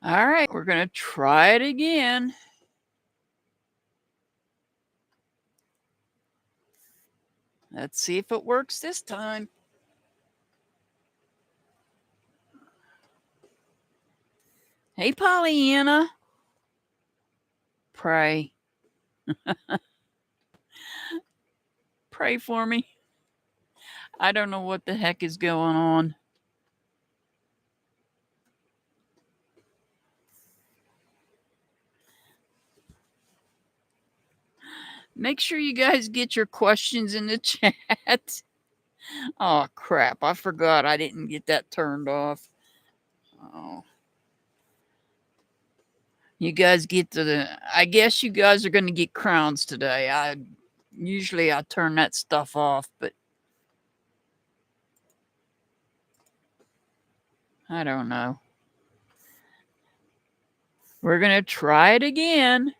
All right, we're going to try it again. Let's see if it works this time. Hey, Pollyanna. Pray. Pray for me. I don't know what the heck is going on. Make sure you guys get your questions in the chat. Oh, crap. I forgot I didn't get that turned off. Oh. You guys get to the. I guess you guys are going to get crowns today. Usually I turn that stuff off, but I don't know. We're going to try it again.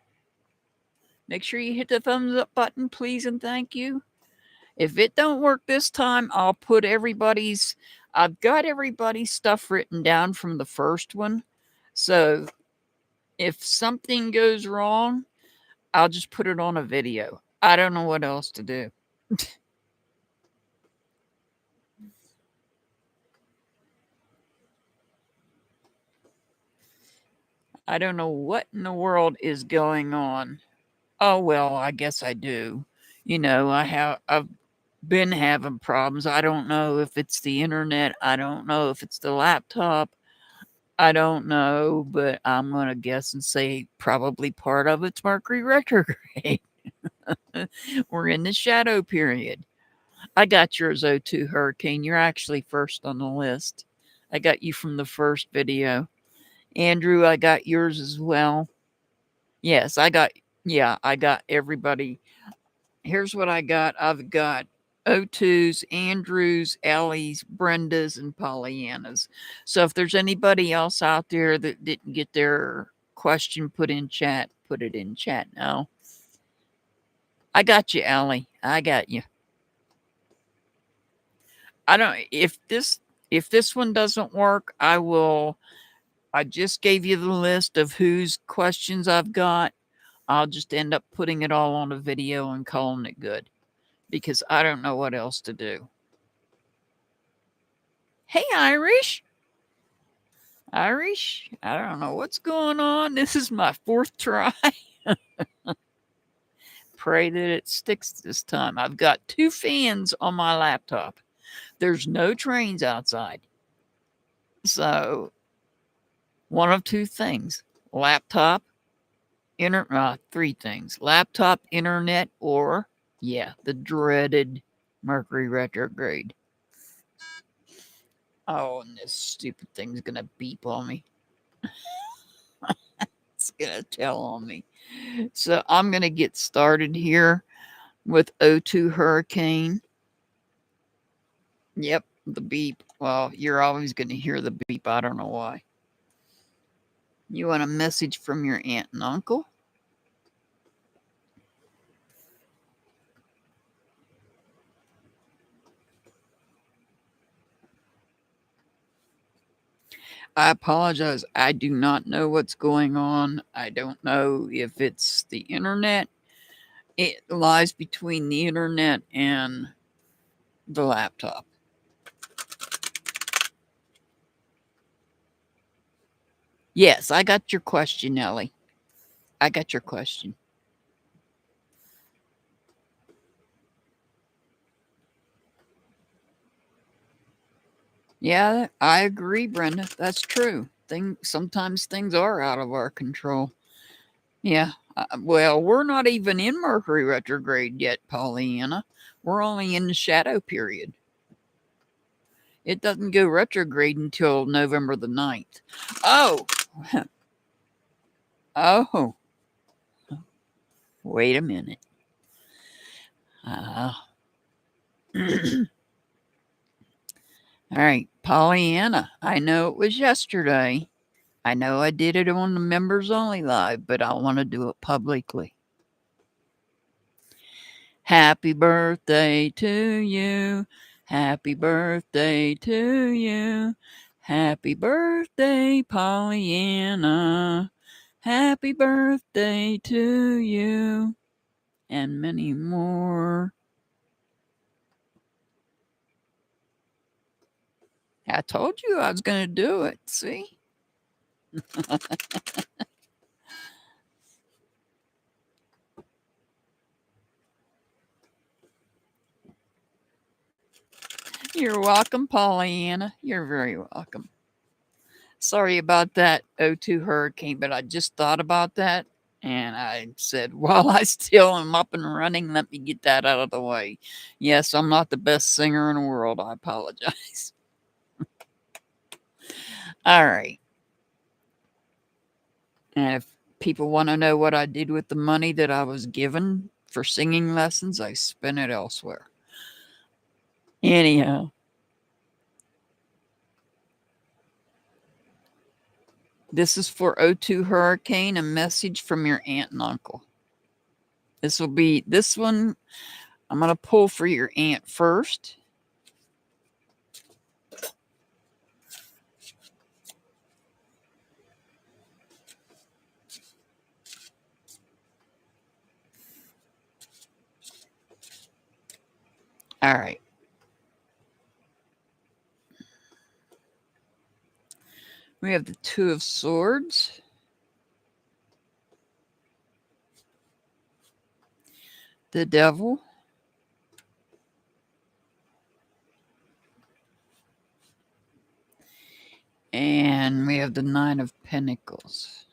Make sure you hit the thumbs up button, please, and thank you. If it don't work this time, I'll put everybody's. I've got everybody's stuff written down from the first one. So if something goes wrong, I'll just put it on a video. I don't know what else to do. I don't know what in the world is going on. Oh, well, I guess I do. I've been having problems. I don't know if it's the internet. I don't know if it's the laptop. I don't know, but I'm going to guess and say probably part of it's Mercury retrograde. We're in the shadow period. I got yours, O2 Hurricane. You're actually first on the list. I got you from the first video. Andrew, I got yours as well. Yes, I got everybody. Here's what I got. I've got O2's, Andrew's, Ellie's, Brenda's, and Pollyanna's. So if there's anybody else out there that didn't get their question put in chat, put it in chat now. I got you, Ellie. I got you. I don't if this one doesn't work, I just gave you the list of whose questions I've got. I'll just end up putting it all on a video and calling it good because I don't know what else to do. Hey, Irish. Irish, I don't know what's going on. This is my fourth try. Pray that it sticks this time. I've got 2 fans on my laptop. There's no trains outside. So, one of 2 things. Laptop, 3 things. Laptop, internet, or, the dreaded Mercury retrograde. Oh, and this stupid thing's going to beep on me. It's going to tell on me. So I'm going to get started here with O2 Hurricane. Yep, the beep. Well, you're always going to hear the beep. I don't know why. You want a message from your aunt and uncle? I apologize. I do not know what's going on. I don't know if it's the internet. It lies between the internet and the laptop. Yes, I got your question, Ellie. I got your question. Yeah, I agree, Brenda. That's true. Sometimes things are out of our control. Yeah. Well, we're not even in Mercury retrograde yet, Pollyanna. We're only in the shadow period. It doesn't go retrograde until November the 9th. Oh. Oh. Wait a minute. All right, Pollyanna. I know it was yesterday. I know I did it on the members only live, but I want to do it publicly. Happy birthday to you. Happy birthday to you. Happy birthday, Pollyanna. Happy birthday to you. And many more. I told you I was going to do it. See? You're welcome, Pollyanna. You're very welcome. Sorry about that O2 hurricane, but I just thought about that and I said, while I still am up and running, let me get that out of the way. Yes, I'm not the best singer in the world. I apologize. All right. And if people want to know what I did with the money that I was given for singing lessons, I spent it elsewhere. Anyhow, this is for O2 Hurricane, a message from your aunt and uncle. This will be this one. I'm going to pull for your aunt first. All right. We have the Two of Swords, the Devil, and we have the Nine of Pentacles.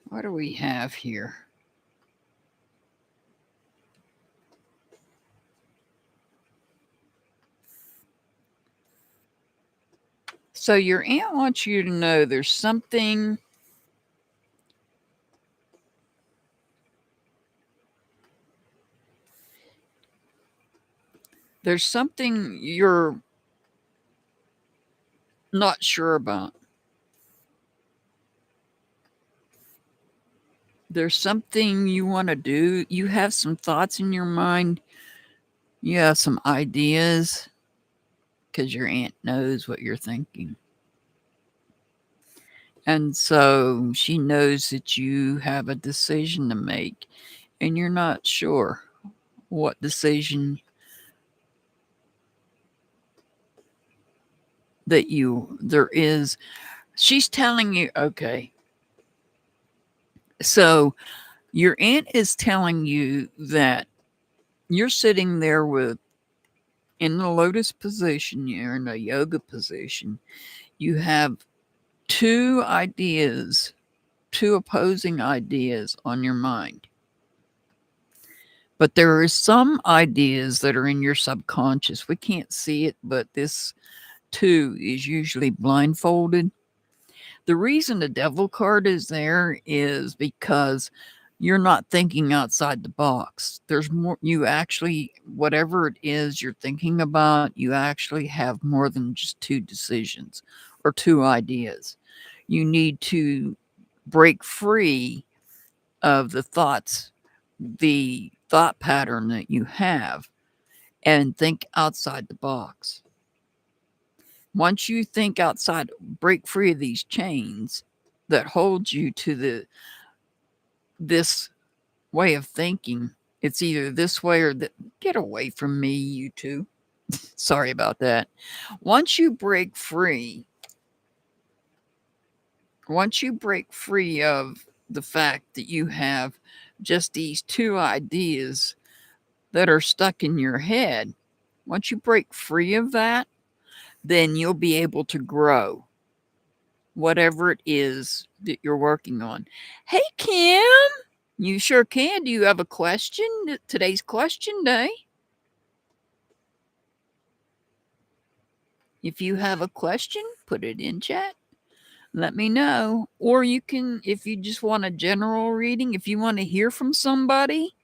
What do we have here? So your aunt wants you to know there's something you're not sure about. There's something you want to do. You have some thoughts in your mind. You have some ideas because your aunt knows what you're thinking. And so she knows that you have a decision to make and you're not sure what decision there is. She's telling you, okay. So your aunt is telling you that you're sitting there in the lotus position, you're in a yoga position. You have two opposing ideas on your mind. But there are some ideas that are in your subconscious. We can't see it, but this too is usually blindfolded. The reason the devil card is there is because you're not thinking outside the box. There's more, whatever it is you're thinking about, you actually have more than just two decisions or two ideas. You need to break free of the thought pattern that you have and think outside the box. Once you think outside, break free of these chains that hold you to this way of thinking. It's either this way or that. Get away from me, you two. Sorry about that. Once you break free of the fact that you have just these two ideas that are stuck in your head, once you break free of that, then you'll be able to grow whatever it is that you're working on. Hey, Kim, you sure can. Do you have a question? Today's question day. If you have a question, put it in chat. Let me know. Or you can, if you just want a general reading, if you want to hear from somebody,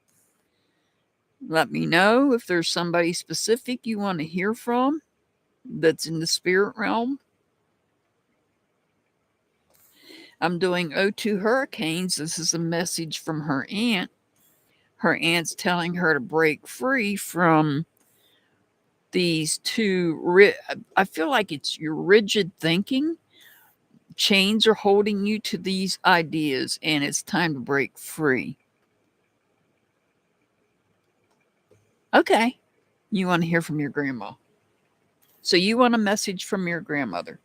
let me know. If there's somebody specific you want to hear from that's in the spirit realm. I'm doing O2 Hurricanes. This is a message from her aunt. Her aunt's telling her to break free from these two, I feel like it's your rigid thinking. Chains are holding you to these ideas, and it's time to break free. Okay. You want to hear from your grandma. So you want a message from your grandmother.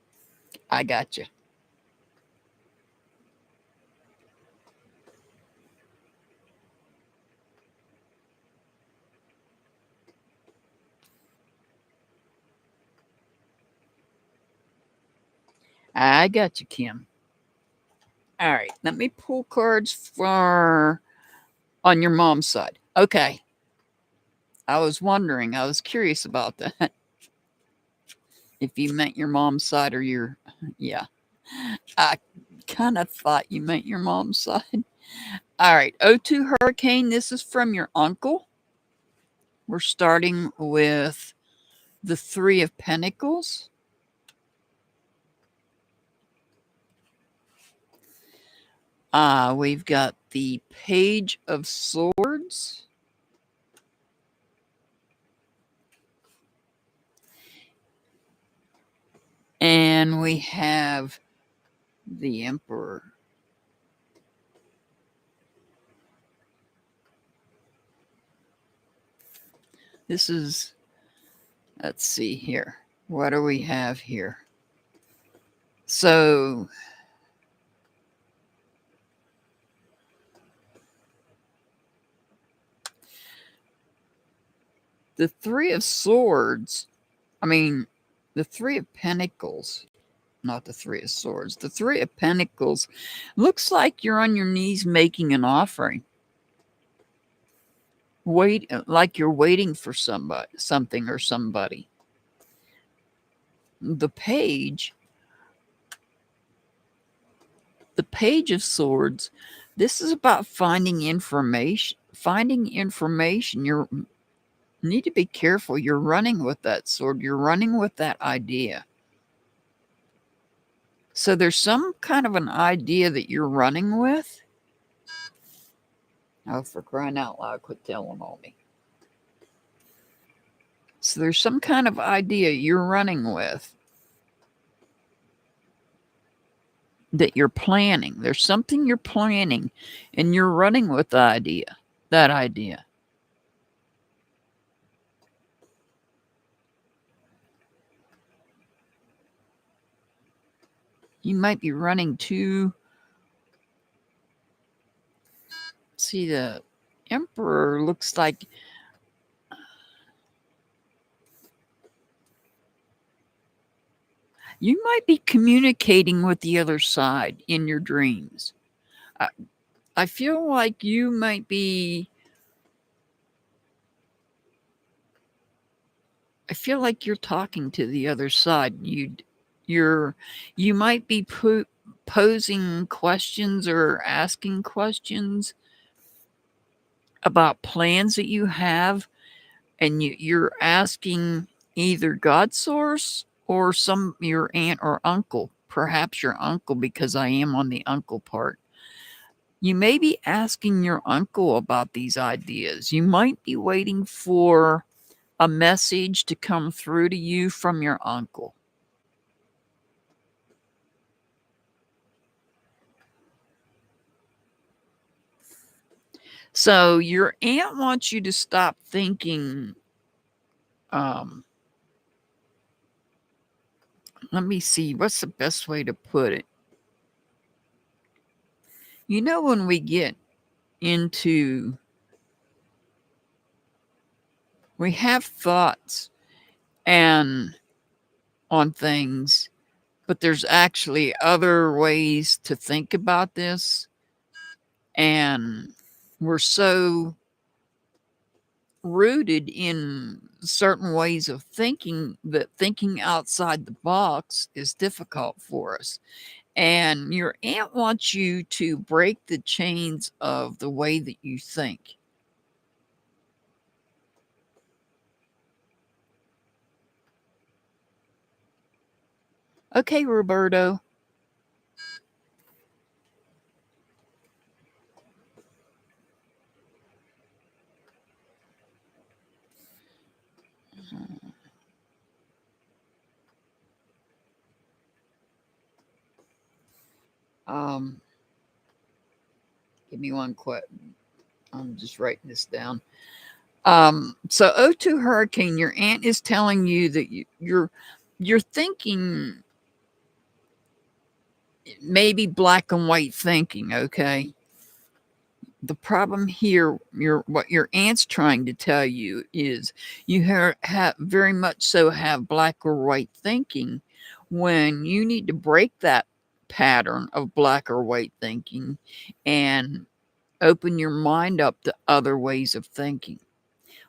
I got you. I got you, Kim. All right. Let me pull cards for on your mom's side. Okay. I was wondering. I was curious about that. If you meant your mom's side or your, yeah. I kind of thought you meant your mom's side. All right. O2 Hurricane. This is from your uncle. We're starting with the Three of Pentacles. We've got the Page of Swords. And we have the Emperor. This is, let's see here. What do we have here? So, the Three of Swords, the Three of Pentacles, not the Three of Swords, the Three of Pentacles looks like you're on your knees making an offering. Like you're waiting for something or somebody. The Page of Swords, this is about finding information. You need to be careful. You're running with that sword. You're running with that idea. So there's some kind of an idea that you're running with. Oh, for crying out loud, quit telling on me. So there's some kind of idea you're running with that you're planning. There's something you're planning and you're running with that idea. You might be running to, see, the Emperor looks like you might be communicating with the other side in your dreams. I feel like you might be, I feel like you're talking to the other side. You might be posing questions or asking questions about plans that you have, and you're asking either God source or your aunt or uncle, perhaps your uncle, because I am on the uncle part. You may be asking your uncle about these ideas. You might be waiting for a message to come through to you from your uncle. So your aunt wants you to stop thinking, let me see, what's the best way to put it? You know, when we get into, we have thoughts and on things, but there's actually other ways to think about this. And we're so rooted in certain ways of thinking that thinking outside the box is difficult for us. And your aunt wants you to break the chains of the way that you think. Okay, Roberto. Um, Give me one quick. I'm just writing this down. So O2 Hurricane, your aunt is telling you that you're thinking maybe black and white thinking, okay? The problem here, what your aunt's trying to tell you is you have very much so have black or white thinking when you need to break that pattern of black or white thinking and open your mind up to other ways of thinking.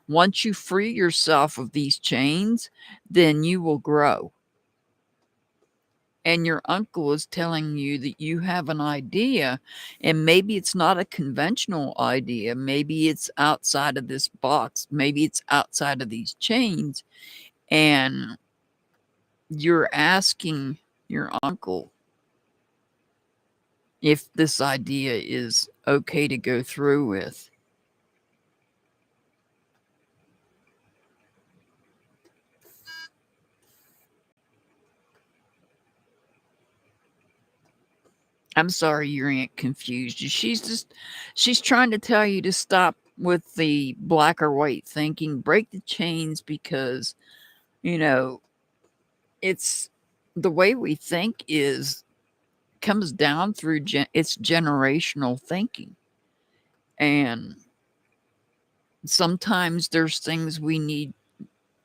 Once you free yourself of these chains, then you will grow. And your uncle is telling you that you have an idea, and maybe it's not a conventional idea. Maybe it's outside of this box. Maybe it's outside of these chains. And you're asking your uncle if this idea is okay to go through with. I'm sorry your aunt confused you. She's trying to tell you to stop with the black or white thinking, break the chains because, you know, it's the way we think is comes down through it's generational thinking. And sometimes there's things we need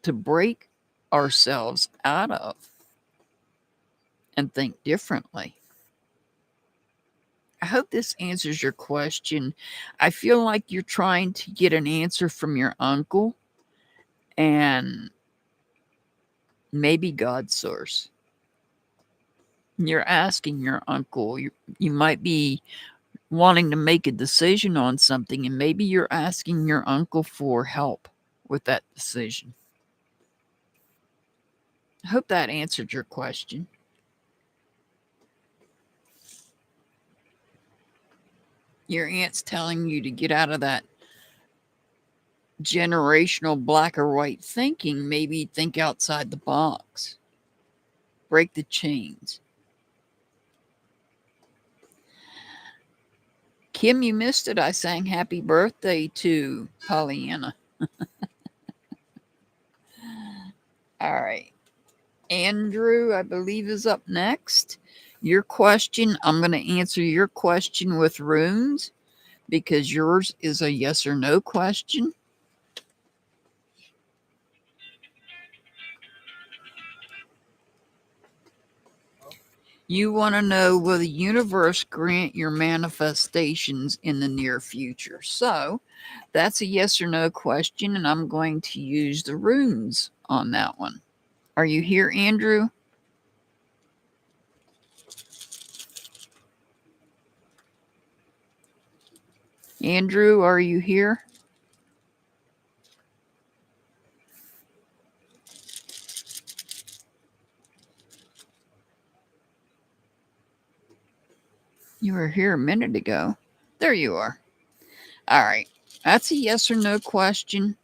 to break ourselves out of and think differently. I hope this answers your question. I feel like you're trying to get an answer from your uncle and maybe God's source. You're asking your uncle, you might be wanting to make a decision on something, and maybe you're asking your uncle for help with that decision. I hope that answered your question. Your aunt's telling you to get out of that generational black or white thinking, maybe think outside the box, break the chains. Kim, you missed it. I sang happy birthday to Pollyanna. All right. Andrew, I believe, is up next. Your question, I'm going to answer your question with runes because yours is a yes or no question. You want to know, will the universe grant your manifestations in the near future? So that's a yes or no question, and I'm going to use the runes on that one. Are you here, Andrew? Andrew, are you here? You were here a minute ago. There you are. All right. That's a yes or no question.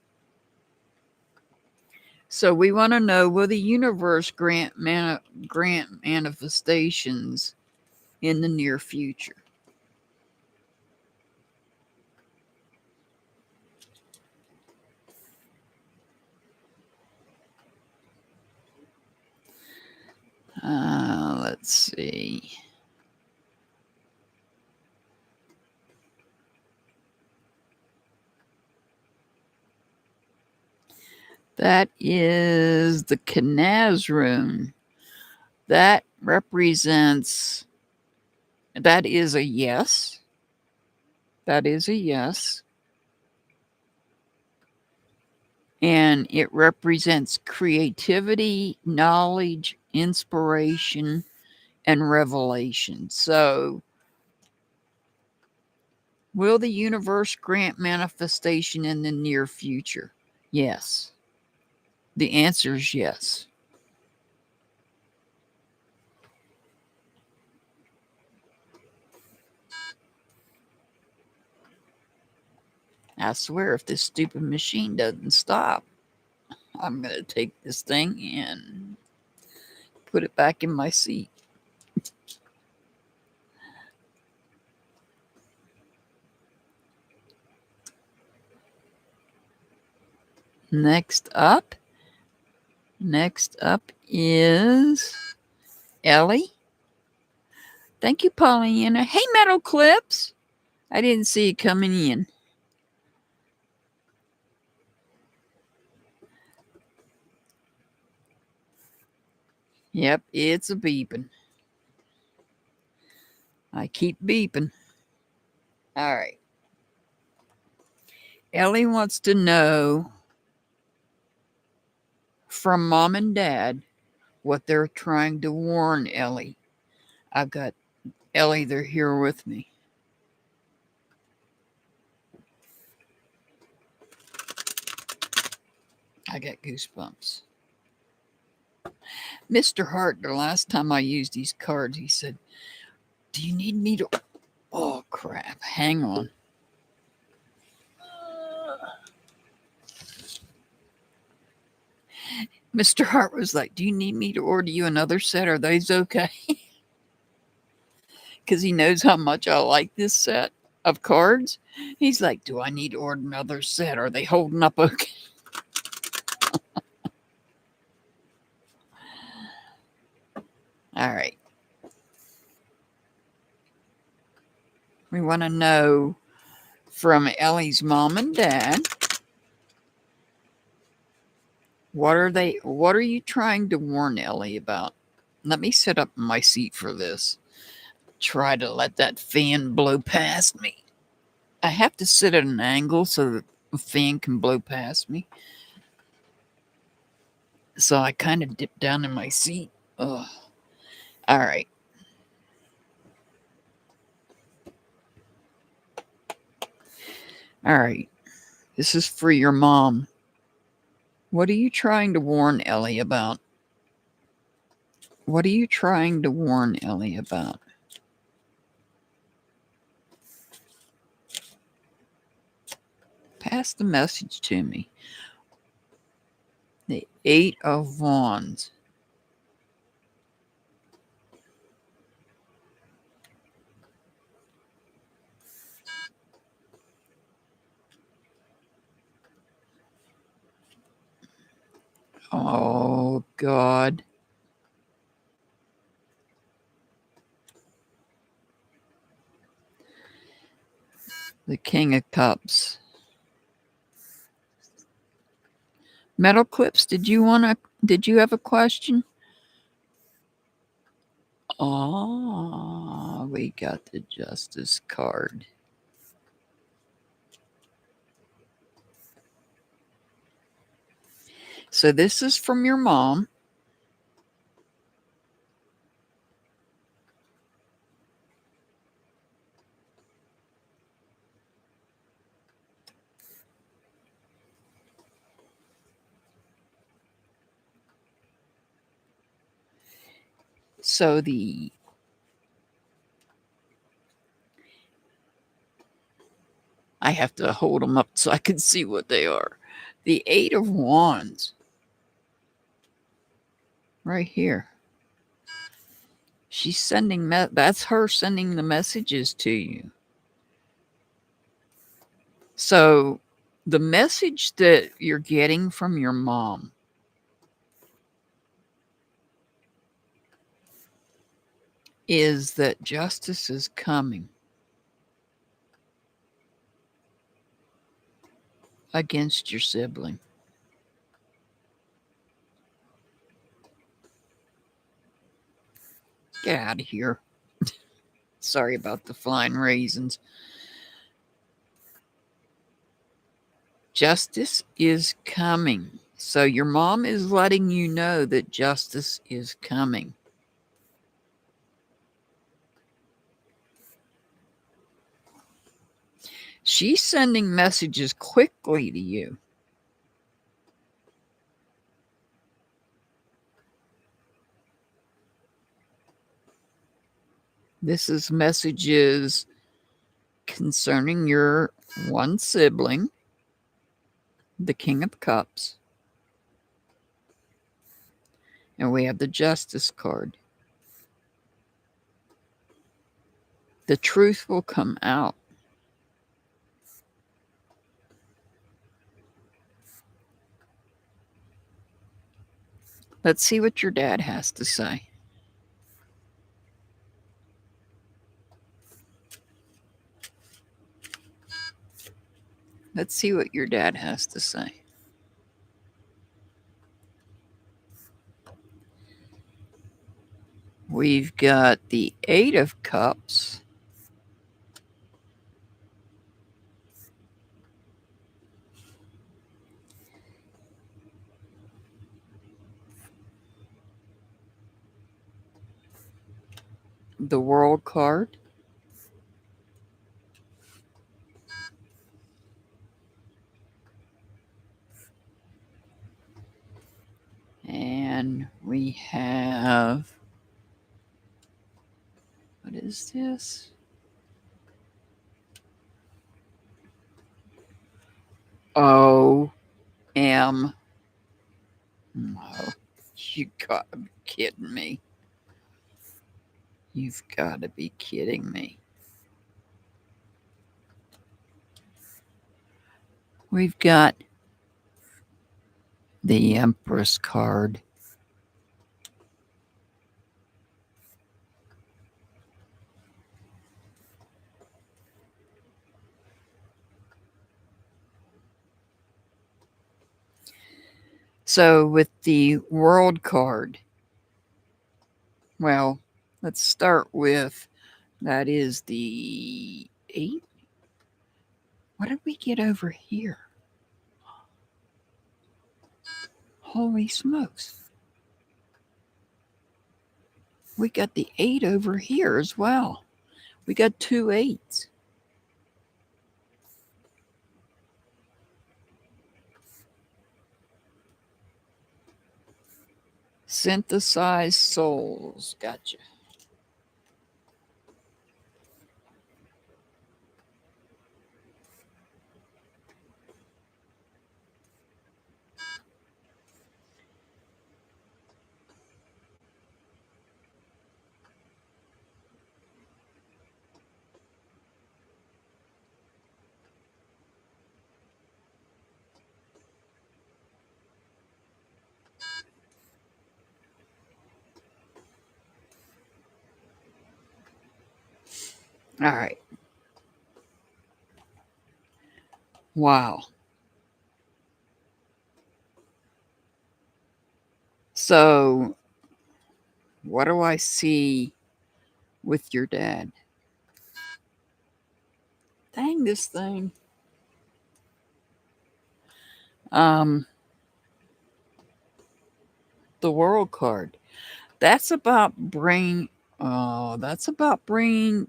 So we want to know, will the universe grant manifestations in the near future? Let's see. That is the Canaz rune. That represents, that is a yes. That is a yes. And it represents creativity, knowledge, inspiration, and revelation. So, will the universe grant manifestation in the near future? Yes. The answer is yes. I swear, if this stupid machine doesn't stop, I'm going to take this thing and put it back in my seat. Next up is Ellie. Thank you, Pollyanna. Hey, Metal Clips. I didn't see you coming in. Yep, it's a beeping. I keep beeping. All right. Ellie wants to know from mom and dad what they're trying to warn Ellie. I've got Ellie, they're here with me. I got goosebumps. Mr. Hart, the last time I used these cards, he said, "Do you need me to..." Oh, crap. Hang on. Mr. Hart was like, "Do you need me to order you another set? Are those okay?" Because he knows how much I like this set of cards. He's like, "Do I need to order another set? Are they holding up okay?" All right. We want to know from Ellie's mom and dad, what are you trying to warn Ellie about? Let me sit up in my seat for this. Try to let that fan blow past me. I have to sit at an angle so that the fan can blow past me. So I kind of dip down in my seat. Ugh. All right. All right. This is for your mom. What are you trying to warn Ellie about? What are you trying to warn Ellie about? Pass the message to me. The Eight of Wands. Oh, God. The King of Cups. Metal Clips, did you have a question? Oh, we got the Justice card. So this is from your mom. So I have to hold them up so I can see what they are. The Eight of Wands. Right here. She's sending, that's her sending the messages to you. So the message that you're getting from your mom is that justice is coming against your sibling. Get out of here. Sorry about the flying raisins. Justice is coming. So your mom is letting you know that justice is coming. She's sending messages quickly to you. This is messages concerning your one sibling, the King of Cups. And we have the Justice card. The truth will come out. Let's see what your dad has to say. Let's see what your dad has to say. We've got the Eight of Cups. The World card. And we have, what is this? O-M. No, you gotta be kidding me. You've gotta be kidding me. We've got the Empress card. So with the World card, well, let's start with, that is the 8. What did we get over here? Holy smokes. We got the 8 over here as well. We got 2 8s. Synthesized souls. Gotcha. All right. Wow. So, what do I see with your dad? Dang this thing. The World card. That's about bringing.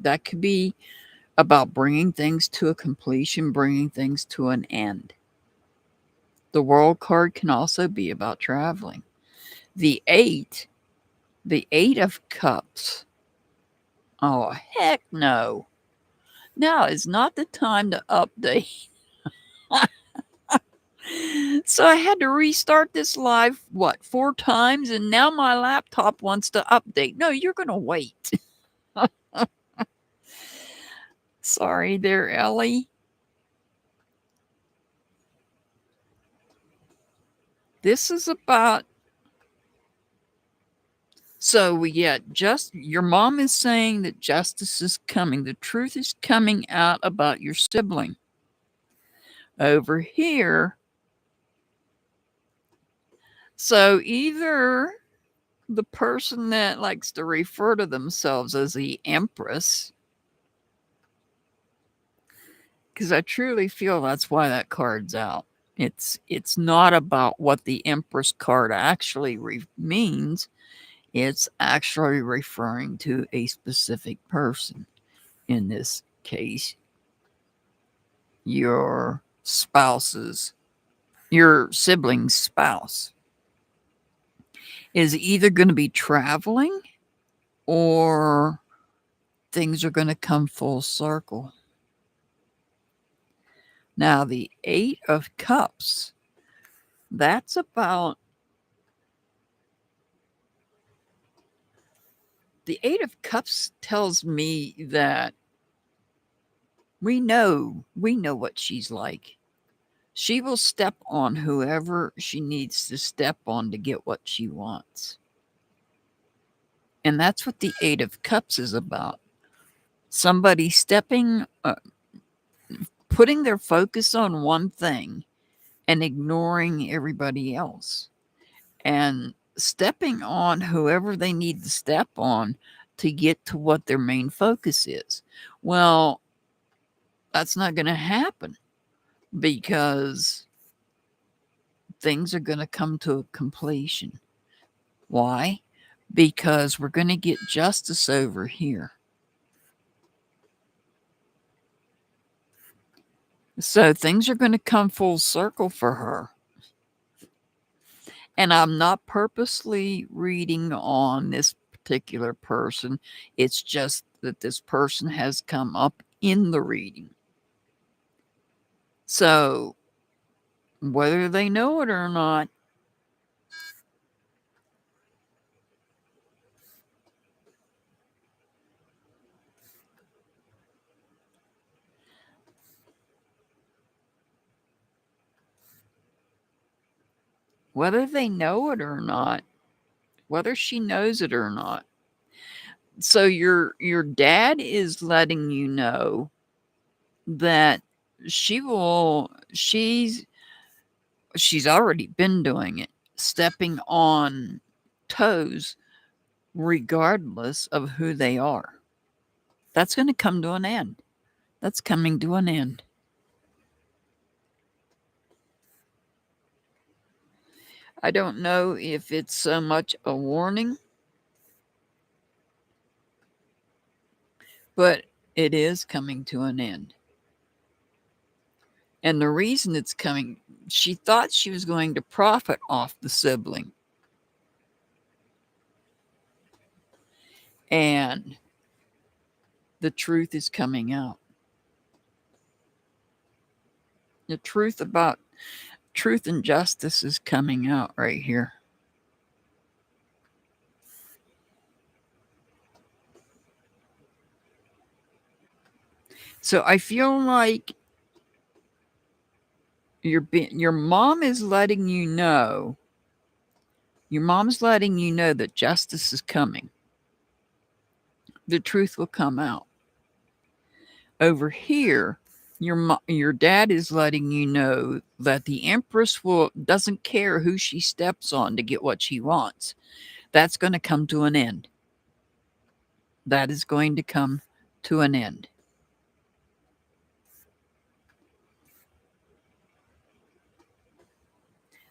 That could be about bringing things to a completion, bringing things to an end. The World card can also be about traveling. The 8 of Cups. Oh, heck no. Now is not the time to update. So I had to restart this live, 4 times? And now my laptop wants to update. No, you're going to wait. Sorry there, Ellie. This is about. So we get your mom is saying that justice is coming. The truth is coming out about your sibling. Over here. So either the person that likes to refer to themselves as the Empress, because I truly feel that's why that card's out. It's not about what the Empress card actually means. It's actually referring to a specific person. In this case, your sibling's spouse is either going to be traveling or things are going to come full circle. Now, the 8 of Cups, that's about. The 8 of Cups tells me that we know what she's like. She will step on whoever she needs to step on to get what she wants. And that's what the Eight of Cups is about. Somebody putting their focus on one thing and ignoring everybody else, and stepping on whoever they need to step on to get to what their main focus is. Well, that's not going to happen because things are going to come to a completion. Why? Because we're going to get justice over here. So things are going to come full circle for her. And I'm not purposely reading on this particular person. It's just that this person has come up in the reading. So whether they know it or not, whether they know it or not, whether she knows it or not. So your dad is letting you know that she's already been doing it, stepping on toes regardless of who they are. That's going to come to an end. That's coming to an end. I don't know if it's so much a warning, but it is coming to an end. And the reason it's coming, she thought she was going to profit off the sibling. And the truth is coming out. The truth about truth and justice is coming out right here. So I feel like your mom is letting you know. Your mom's letting you know that justice is coming. The truth will come out. Over here, your dad is letting you know that the Empress doesn't care who she steps on to get what she wants. That's going to come to an end. That is going to come to an end.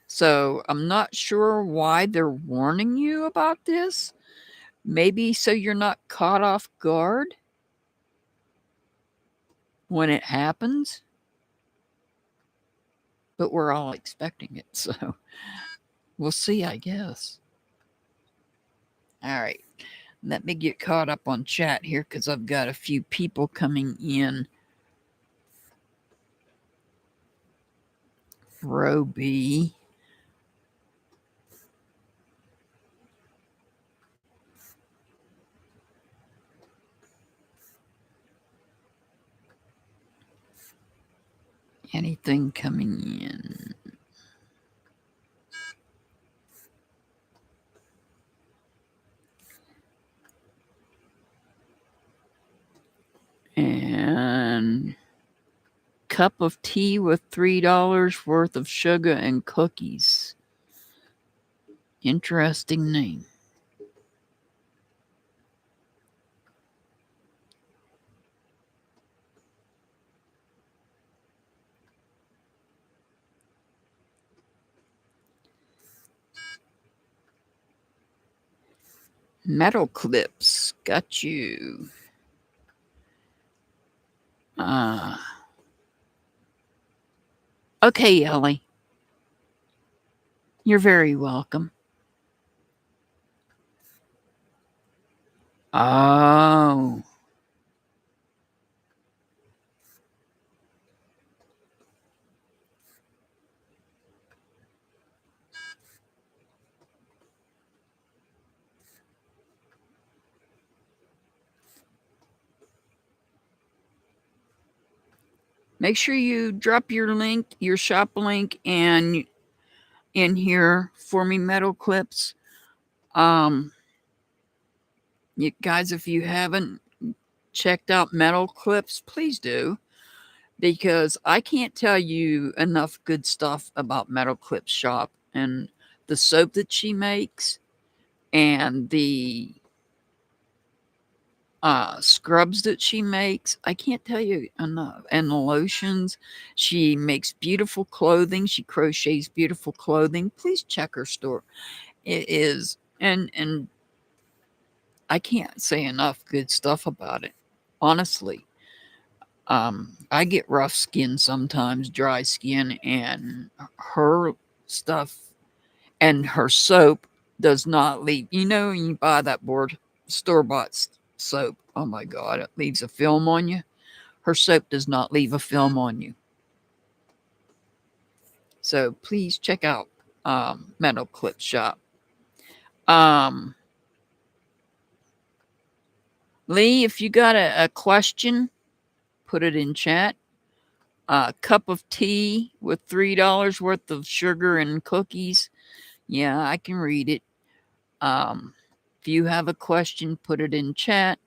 So I'm not sure why they're warning you about this. Maybe so you're not caught off guard when it happens. But we're all expecting it. So we'll see, I guess. All right. Let me get caught up on chat here because I've got a few people coming in. Row B. Anything coming in? And cup of tea with $3 worth of sugar and cookies. Interesting name. Metal clips. Got you. Okay, Ellie. You're very welcome. Oh. Make sure you drop your link, your shop link, and in here for me, Metal Clips. You guys, if you haven't checked out Metal Clips, please do, because I can't tell you enough good stuff about Metal Clips shop and the soap that she makes and the scrubs that she makes. I can't tell you enough. And the lotions. She makes beautiful clothing. She crochets beautiful clothing. Please check her store. It is, and I can't say enough good stuff about it. Honestly. I get rough skin sometimes, dry skin, and her stuff and her soap does not leave. You know, when you buy that store bought soap, oh my God, it leaves a film on you. Her soap does not leave a film on you. So please check out Metal Clip Shop. Um, Lee, if you got a question, put it in chat. A cup of tea with $3 worth of sugar and cookies. Yeah, I can read it. If you have a question, put it in chat.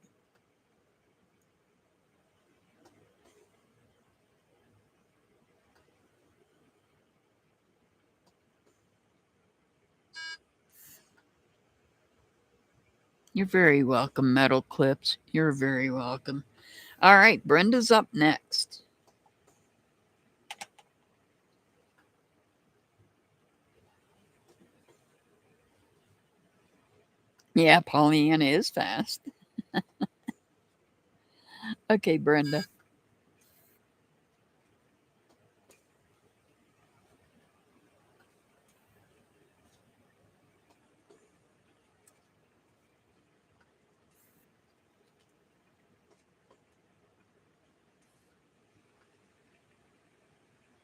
You're very welcome, Metal Clips. You're very welcome. All right, Brenda's up next. Yeah, Pollyanna is fast. Okay, Brenda.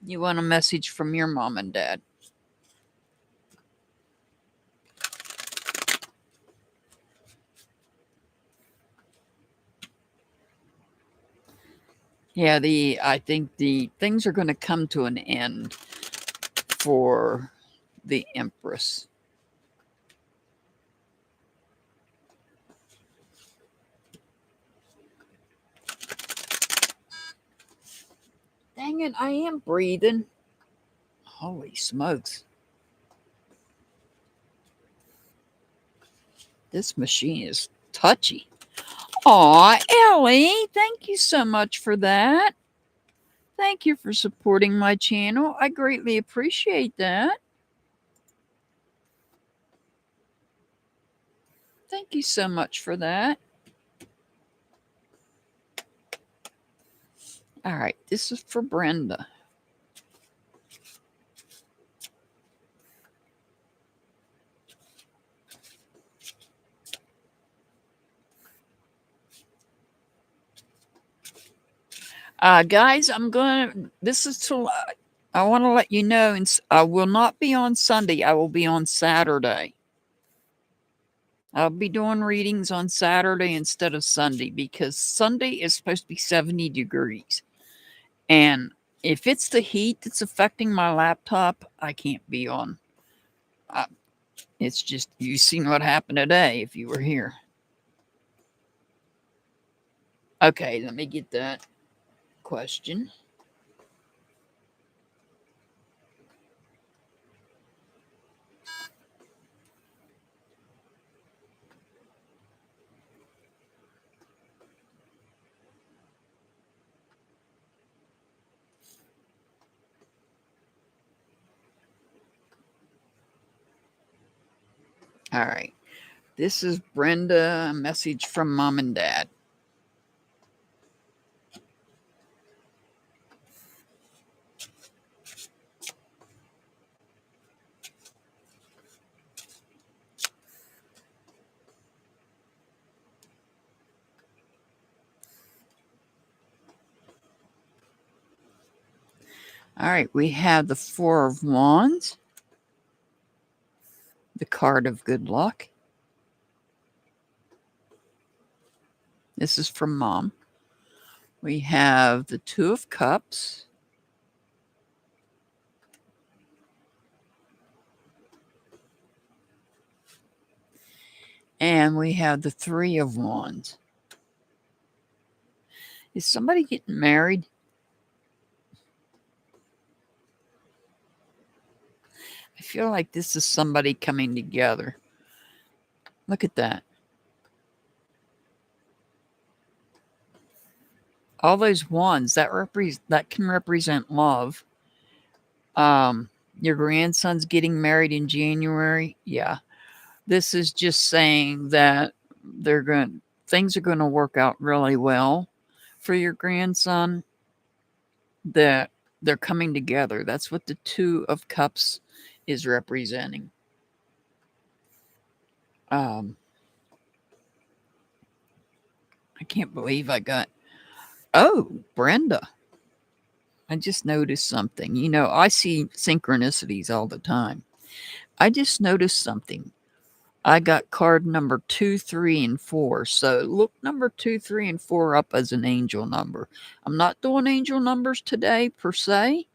You want a message from your mom and dad? Yeah, I think the things are going to come to an end for the Empress. Dang it, I am breathing. Holy smokes. This machine is touchy. Aw, Ellie, thank you so much for that. Thank you for supporting my channel. I greatly appreciate that. Thank you so much for that. All right, this is for Brenda. Guys, this is to, I want to let you know, I will not be on Sunday. I will be on Saturday. I'll be doing readings on Saturday instead of Sunday because Sunday is supposed to be 70 degrees. And if it's the heat that's affecting my laptop, I can't be on. It's just, you've seen what happened today if you were here. Okay, let me get that question. All right. This is Brenda, a message from mom and dad. All right, we have the Four of Wands, the card of good luck. This is from mom. We have the Two of Cups. And we have the Three of Wands. Is somebody getting married? I feel like this is somebody coming together. Look at that. All those wands that can represent love. Your grandson's getting married in January. Yeah. This is just saying that things are going to work out really well for your grandson, that they're coming together. That's what the Two of Cups is representing. I can't believe I got. Oh, Brenda. I just noticed something. You know, I see synchronicities all the time. I just noticed something. I got card number 2, 3, and 4. So look number 2, 3, and 4 up as an angel number. I'm not doing angel numbers today per se,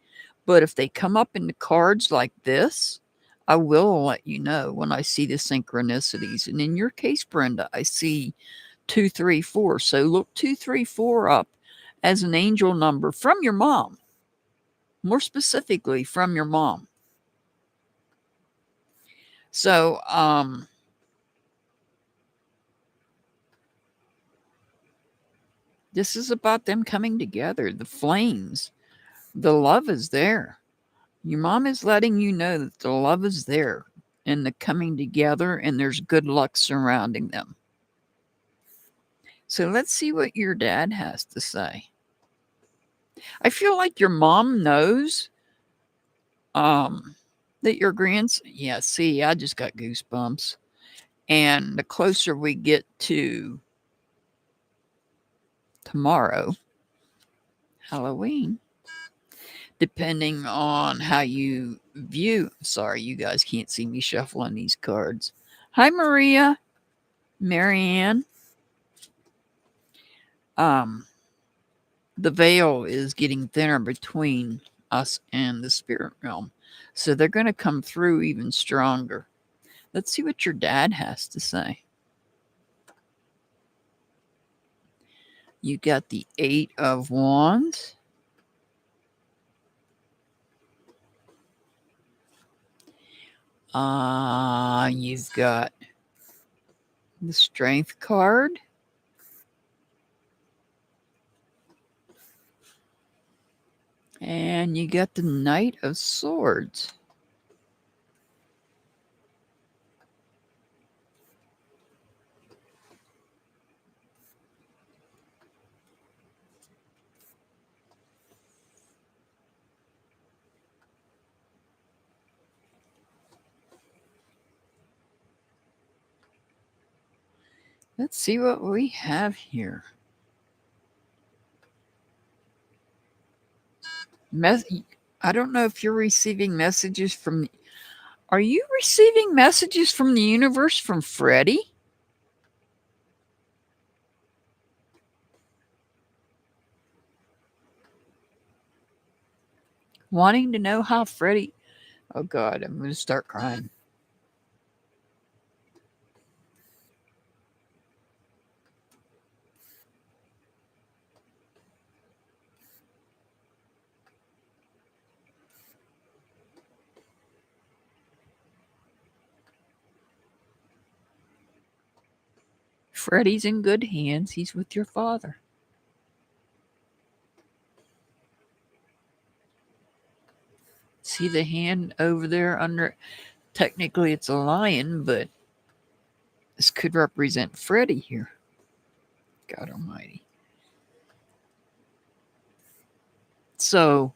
but if they come up in the cards like this, I will let you know when I see the synchronicities. And in your case, Brenda, I see 2, 3, 4. So look 2, 3, 4 up as an angel number from your mom. More specifically, from your mom. So, this is about them coming together. The flames, the love is there. Your mom is letting you know that the love is there and the coming together, and there's good luck surrounding them. So let's see what your dad has to say. I feel like your mom knows that your grandson, yeah, see, I just got goosebumps. And the closer we get to tomorrow, Halloween, depending on how you view, sorry, you guys can't see me shuffling these cards. Hi, Maria, Marianne. The veil is getting thinner between us and the spirit realm. So they're going to come through even stronger. Let's see what your dad has to say. You got the 8 of Wands. You've got the Strength card. And you got the Knight of Swords. Let's see what we have here. I don't know if you're receiving messages from. Are you receiving messages from the universe from Freddie? Wanting to know how Freddie. Oh God, I'm going to start crying. Freddie's in good hands. He's with your father. See the hand over there under. Technically, it's a lion, but this could represent Freddie here. God Almighty. So,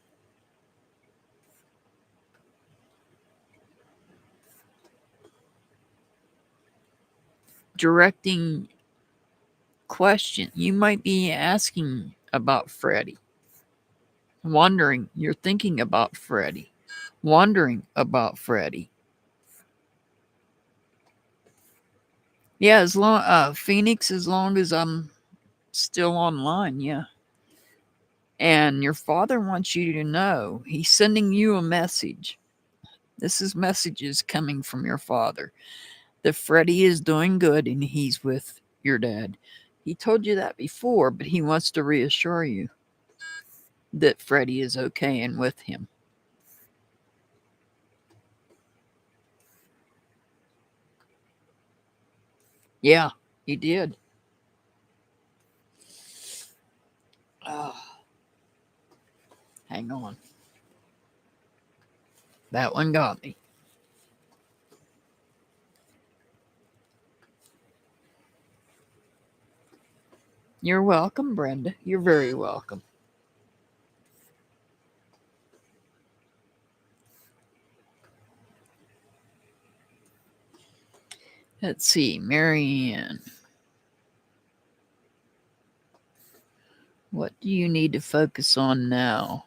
directing question. You might be asking about Freddie. Wondering. You're thinking about Freddie. Wondering about Freddie. Yeah, as long Phoenix, as long as I'm still online, yeah. And your father wants you to know he's sending you a message. This is messages coming from your father that Freddie is doing good and he's with your dad. He told you that before, but he wants to reassure you that Freddie is okay and with him. Yeah, he did. Oh, hang on. That one got me. You're welcome, Brenda. You're very welcome. Let's see, Marianne. What do you need to focus on now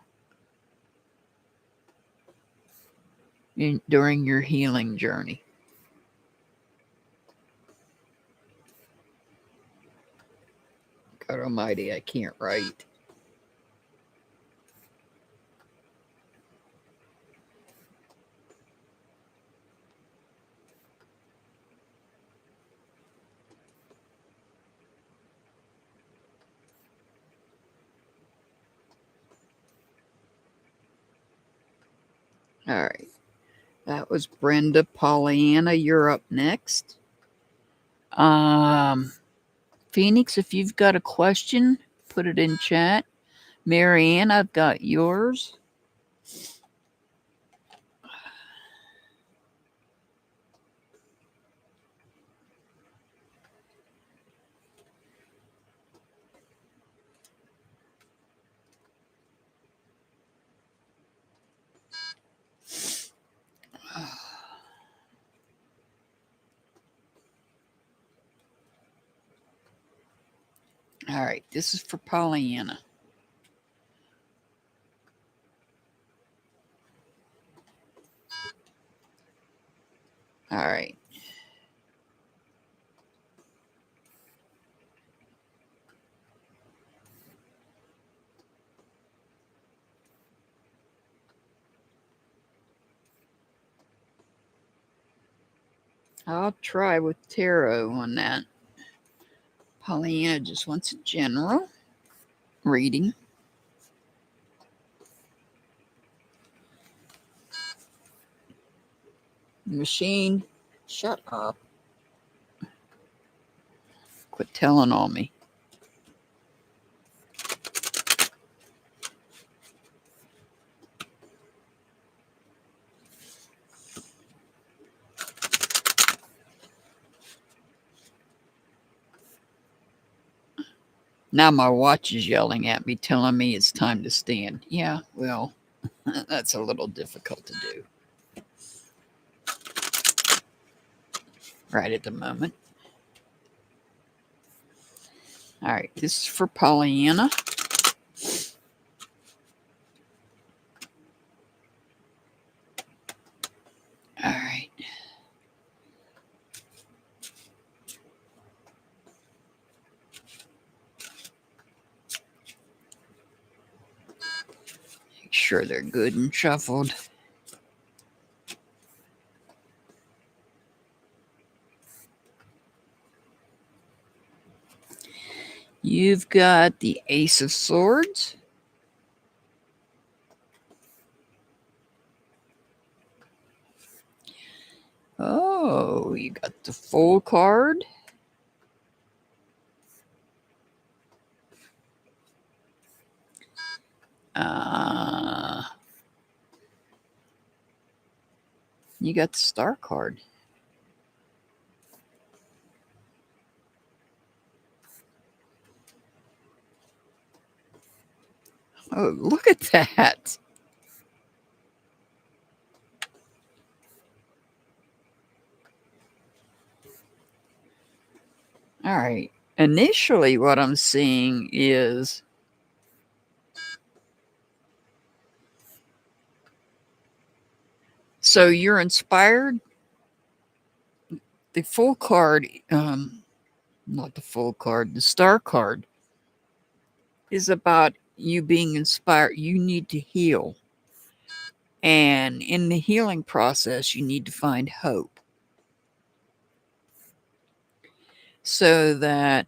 during your healing journey? God almighty, I can't write. All right. That was Brenda. Pollyanna, you're up next. Phoenix, if you've got a question, put it in chat. Marianne, I've got yours. All right, this is for Pollyanna. All right. I'll try with tarot on that. Pollyanna just wants a general reading. Machine, shut up. Quit telling on me. Now my watch is yelling at me, telling me it's time to stand. Yeah, well, that's a little difficult to do right at the moment. All right, this is for Pollyanna. All right. Make sure they're good and shuffled. You've got the Ace of Swords. Oh, you got the Fool card. You got the Star card. Oh, look at that. All right. Initially, what I'm seeing is so you're inspired. The Fool card, not the Fool card, the Star card is about you being inspired, you need to heal. And in the healing process, you need to find hope so that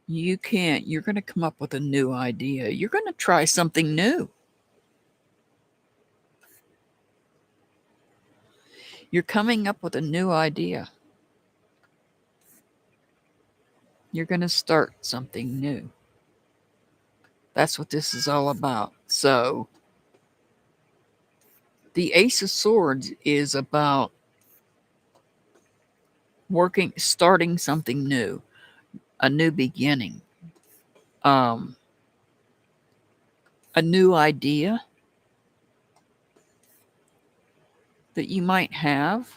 you're going to come up with a new idea. You're going to try something new. You're coming up with a new idea. You're going to start something new. That's what this is all about. So, the Ace of Swords is about starting something new, a new beginning, um, a new idea that you might have.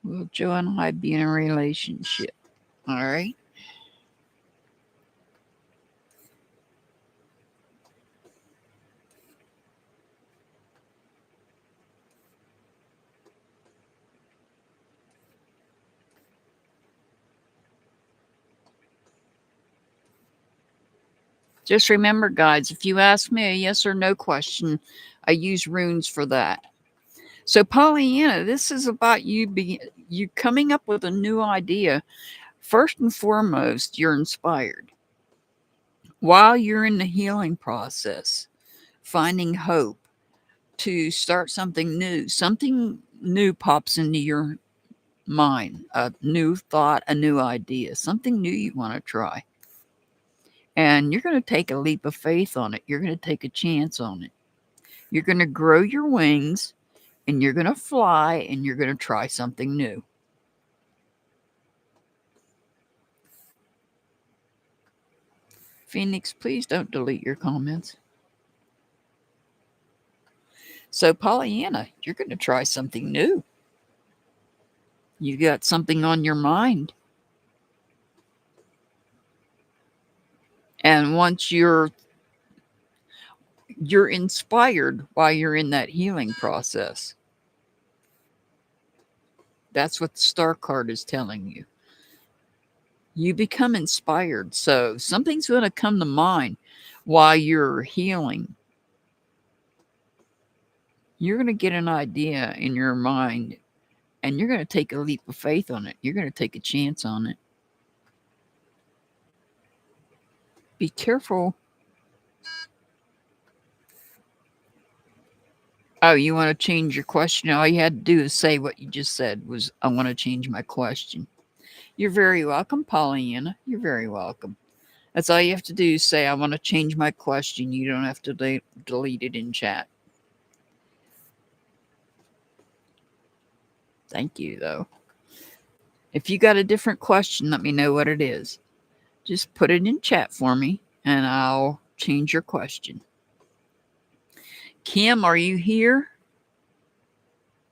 Will Joe and I be in a relationship? All right. Just remember, guys, if you ask me a yes or no question, I use runes for that. So, Pollyanna, this is about you coming up with a new idea. First and foremost, you're inspired. While you're in the healing process, finding hope to start something new pops into your mind, a new thought, a new idea, something new you want to try. And you're going to take a leap of faith on it. You're going to take a chance on it. You're going to grow your wings and you're going to fly and you're going to try something new. Phoenix, please don't delete your comments. So, Pollyanna, you're going to try something new. You got something on your mind. And once you're inspired while you're in that healing process. That's what the star card is telling you. You become inspired. So something's going to come to mind while you're healing. You're going to get an idea in your mind and you're going to take a leap of faith on it. You're going to take a chance on it. Be careful. Oh, you want to change your question? All you had to do is say what you just said was, I want to change my question. You're very welcome, Pollyanna. You're very welcome. That's all you have to do is say, I want to change my question. You don't have to delete it in chat. Thank you, though. If you got a different question, let me know what it is. Just put it in chat for me and I'll change your question. Kim, are you here?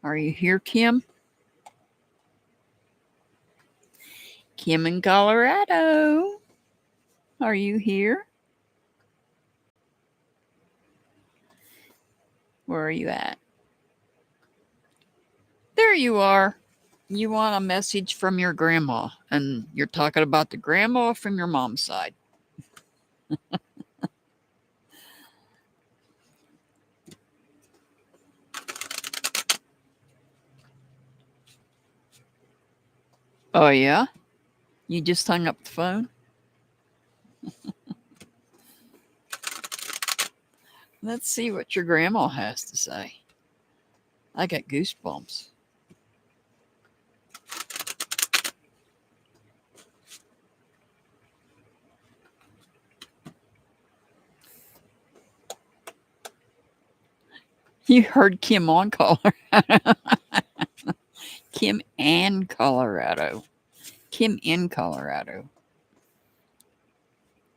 Are you here, Kim? Kim in Colorado. Are you here? Where are you at? There you are. You want a message from your grandma, and you're talking about the grandma from your mom's side. Oh, yeah? You just hung up the phone? Let's see what your grandma has to say. I got goosebumps. You heard Kim on Colorado. Kim and Colorado. Kim in Colorado.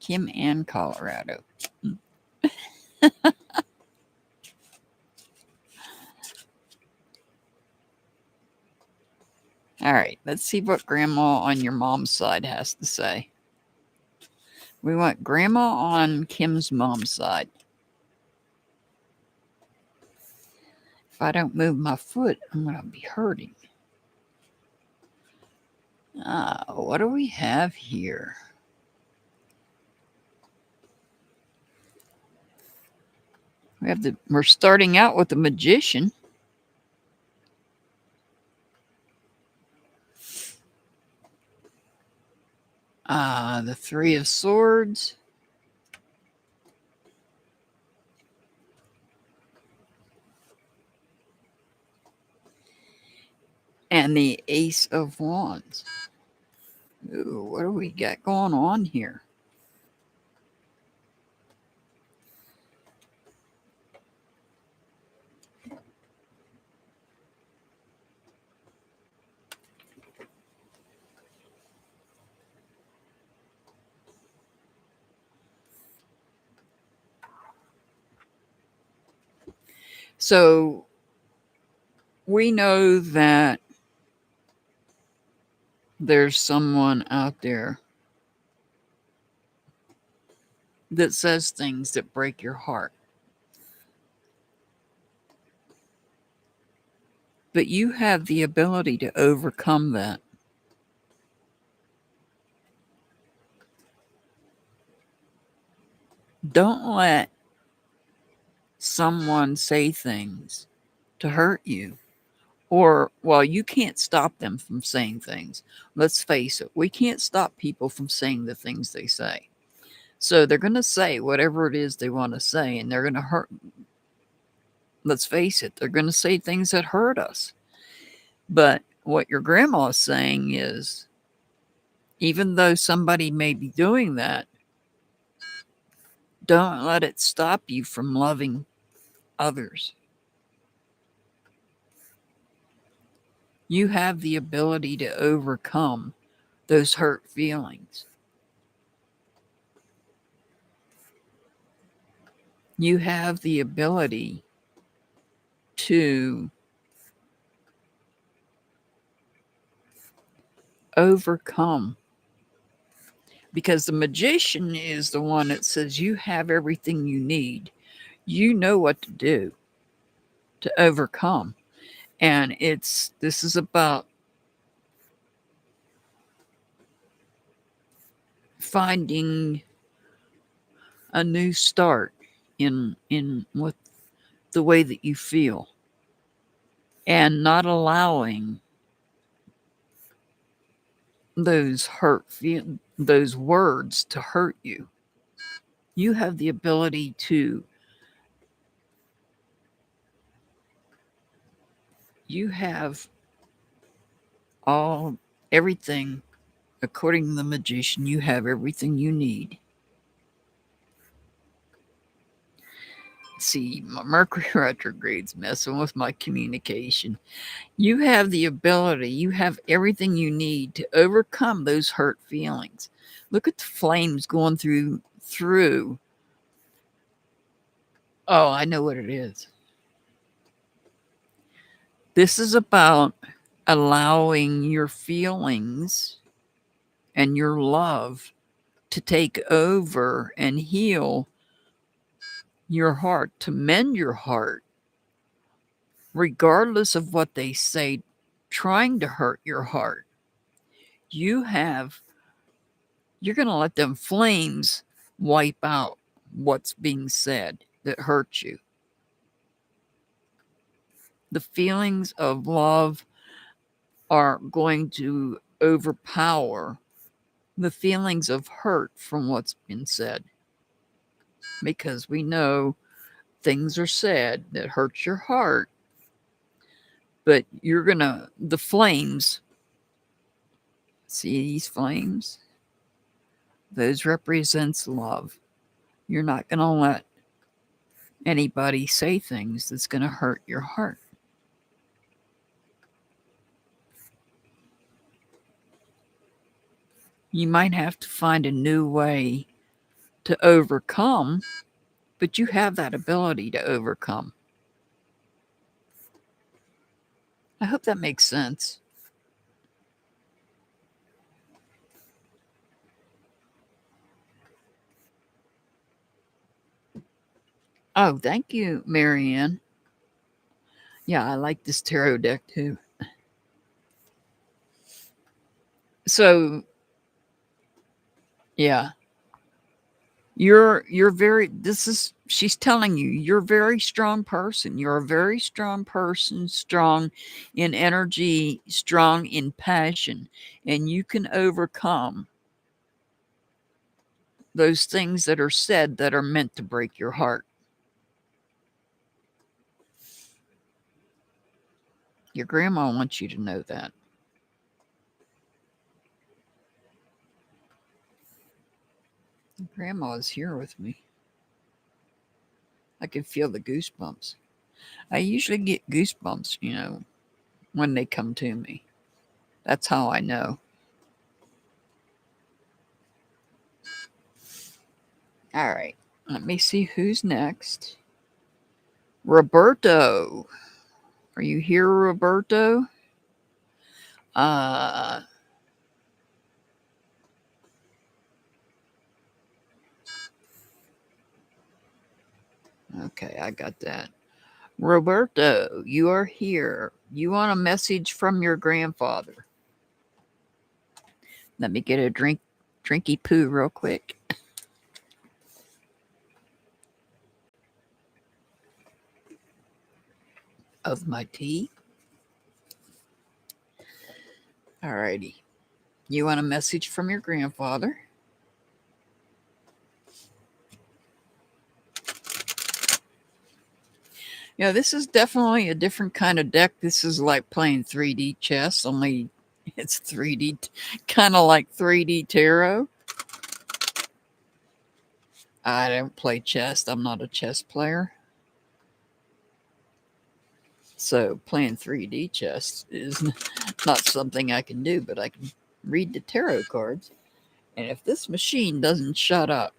Kim and Colorado. All right, let's see what Grandma on your mom's side has to say. We want Grandma on Kim's mom's side. If I don't move my foot, I'm going to be hurting. What do we have here? We're starting out with the Magician. The Three of Swords. And the Ace of Wands. Ooh, what do we got going on here? So we know that there's someone out there that says things that break your heart. But you have the ability to overcome that. Don't let someone say things to hurt you. Or, well, you can't stop them from saying things. Let's face it, we can't stop people from saying the things they say. So they're going to say whatever it is they want to say, and they're going to hurt. Let's face it, they're going to say things that hurt us. But what your grandma is saying is, even though somebody may be doing that, don't let it stop you from loving others. You have the ability to overcome those hurt feelings. You have the ability to overcome, because the Magician is the one that says you have everything you need. You know what to do to overcome. And this is about finding a new start in with the way that you feel, and not allowing those those words to hurt you. You have the ability to you have everything. According to the Magician, you have everything you need. See, my Mercury retrograde's messing with my communication. You have the ability, you have everything you need to overcome those hurt feelings. Look at the flames going through. Oh, I know what it is. This is about allowing your feelings and your love to take over and heal your heart, to mend your heart, regardless of what they say trying to hurt your heart. You're going to let them flames wipe out what's being said that hurts you. The feelings of love are going to overpower the feelings of hurt from what's been said, because we know things are said that hurt your heart, but the flames, see these flames? Those represents love. You're not going to let anybody say things that's going to hurt your heart. You might have to find a new way to overcome, but you have that ability to overcome. I hope that makes sense. Oh, thank you, Marianne. Yeah, I like this tarot deck too. So, yeah, you're very this is she's telling you you're a very strong person. You're a very strong person, strong in energy, strong in passion, and you can overcome those things that are said that are meant to break your heart. Your grandma wants you to know that. Grandma is here with me. I can feel the goosebumps. I usually get goosebumps, when they come to me. That's how I know. All right. Let me see who's next. Roberto. Are you here, Roberto? Uh, okay, I got that. Roberto, you are here. You want a message from your grandfather. Let me get a drinky poo real quick. Of my tea. All righty. You want a message from your grandfather? Yeah, this is definitely a different kind of deck. This is like playing 3D chess, only it's 3D, kind of like 3D tarot. I don't play chess. I'm not a chess player. So playing 3D chess is not something I can do, but I can read the tarot cards. And if this machine doesn't shut up,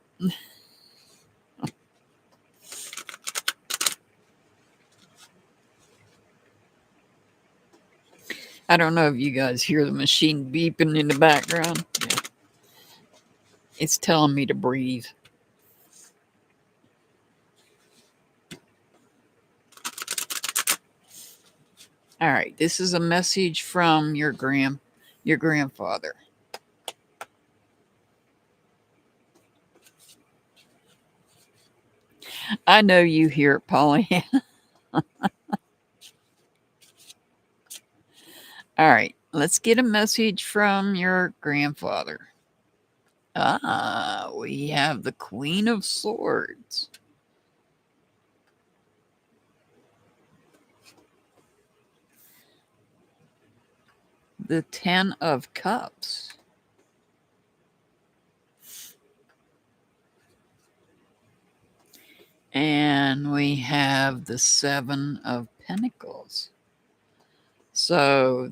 I don't know if you guys hear the machine beeping in the background. Yeah. It's telling me to breathe. All right, this is a message from your grandfather. I know you hear it, Polly. All right, let's get a message from your grandfather. Ah, we have the Queen of Swords. The Ten of Cups. And we have the Seven of Pentacles. So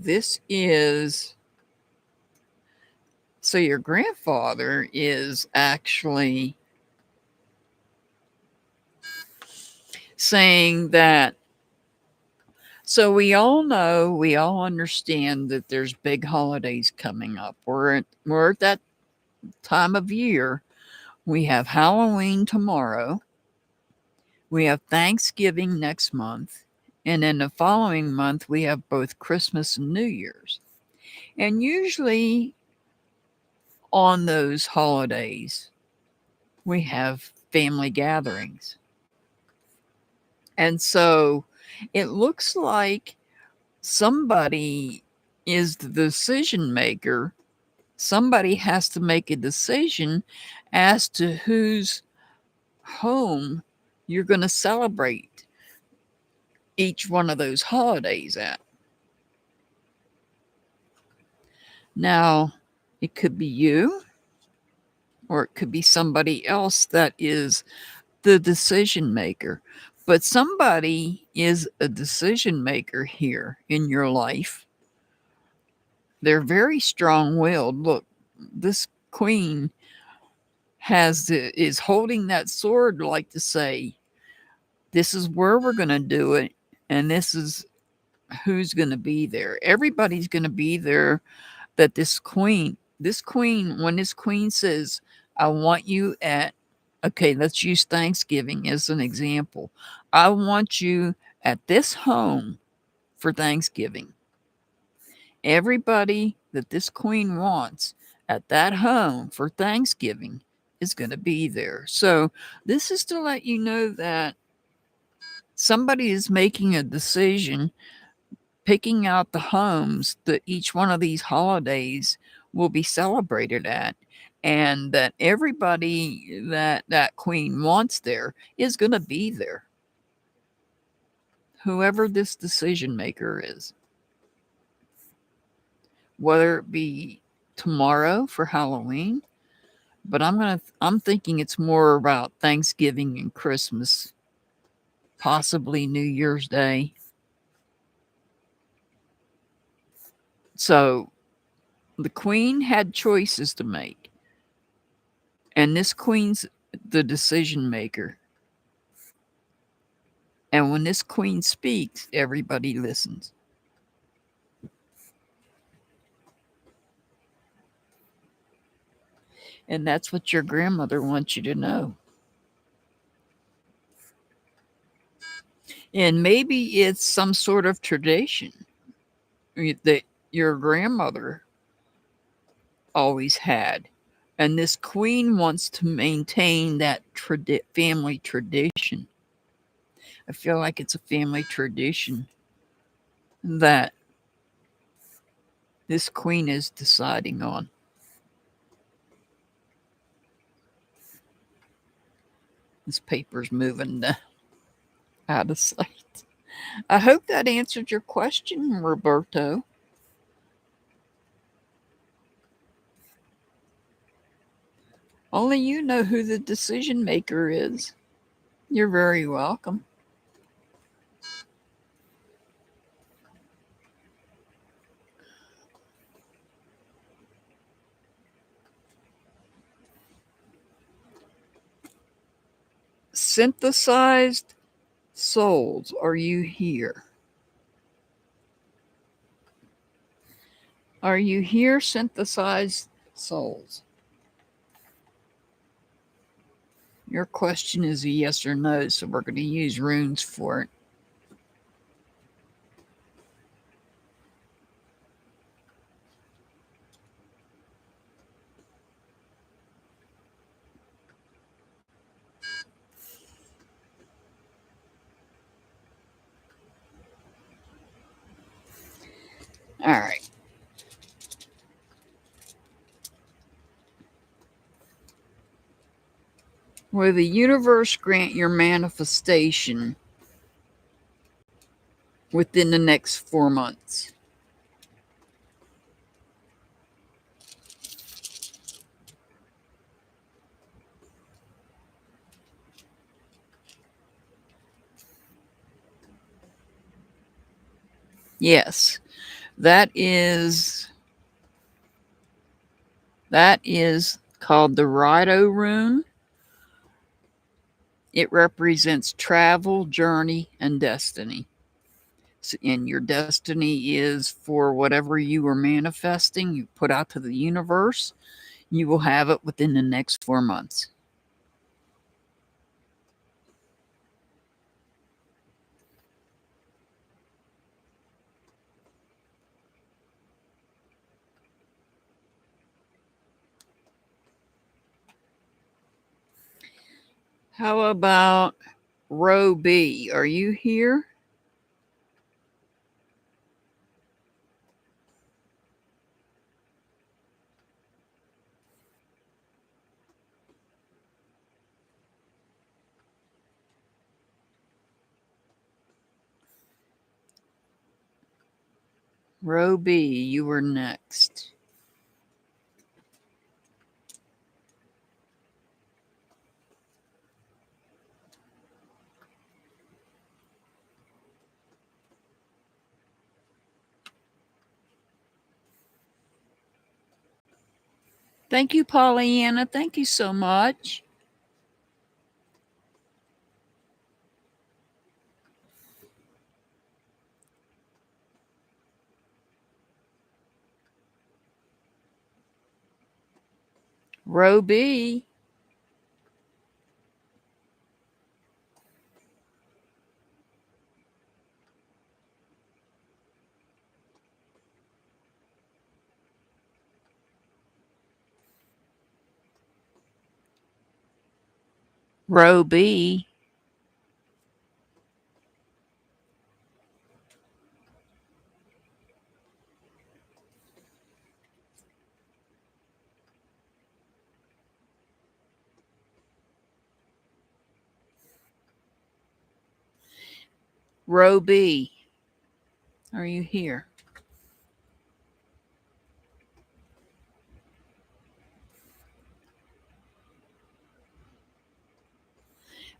your grandfather is actually saying that. So we all know, we all understand that there's big holidays coming up. We're at that time of year. We have Halloween tomorrow. We have Thanksgiving next month. And then the following month, we have both Christmas and New Year's. And usually on those holidays, we have family gatherings. And so it looks like somebody is the decision maker. Somebody has to make a decision as to whose home you're going to celebrate each one of those holidays at. Now, it could be you, or it could be somebody else that is the decision maker. But somebody is a decision maker here in your life. They're very strong willed. Look, this queen is holding that sword like to say, this is where we're going to do it, and this is who's going to be there. Everybody's going to be there. That when this queen says, I want you at Okay, let's use Thanksgiving as an example. I want you at this home for Thanksgiving. Everybody that this queen wants at that home for Thanksgiving is going to be there. So, this is to let you know that somebody is making a decision, picking out the homes that each one of these holidays will be celebrated at, and that everybody that that queen wants there is going to be there, whoever this decision maker is, whether it be tomorrow for Halloween. But I'm thinking it's more about Thanksgiving and Christmas, possibly New Year's Day. So the queen had choices to make, and this queen's the decision maker. And when this queen speaks, everybody listens. And that's what your grandmother wants you to know. And maybe it's some sort of tradition that your grandmother always had. And this queen wants to maintain that family tradition. I feel like it's a family tradition that this queen is deciding on. This paper's moving out of sight. I hope that answered your question, Roberto. Only you know who the decision maker is. You're very welcome. Synthesized souls, are you here? Are you here, synthesized souls? Your question is a yes or no, so we're going to use runes for it. All right. Will the universe grant your manifestation within the next 4 months? Yes. That is called the Rido rune. It represents travel, journey, and destiny. And your destiny is for whatever you are manifesting, you put out to the universe, you will have it within the next 4 months. How about row B? Are you here? Row B, you were next. Thank you, Pollyanna. Thank you so much. Row B. Row B. Row B. Are you here?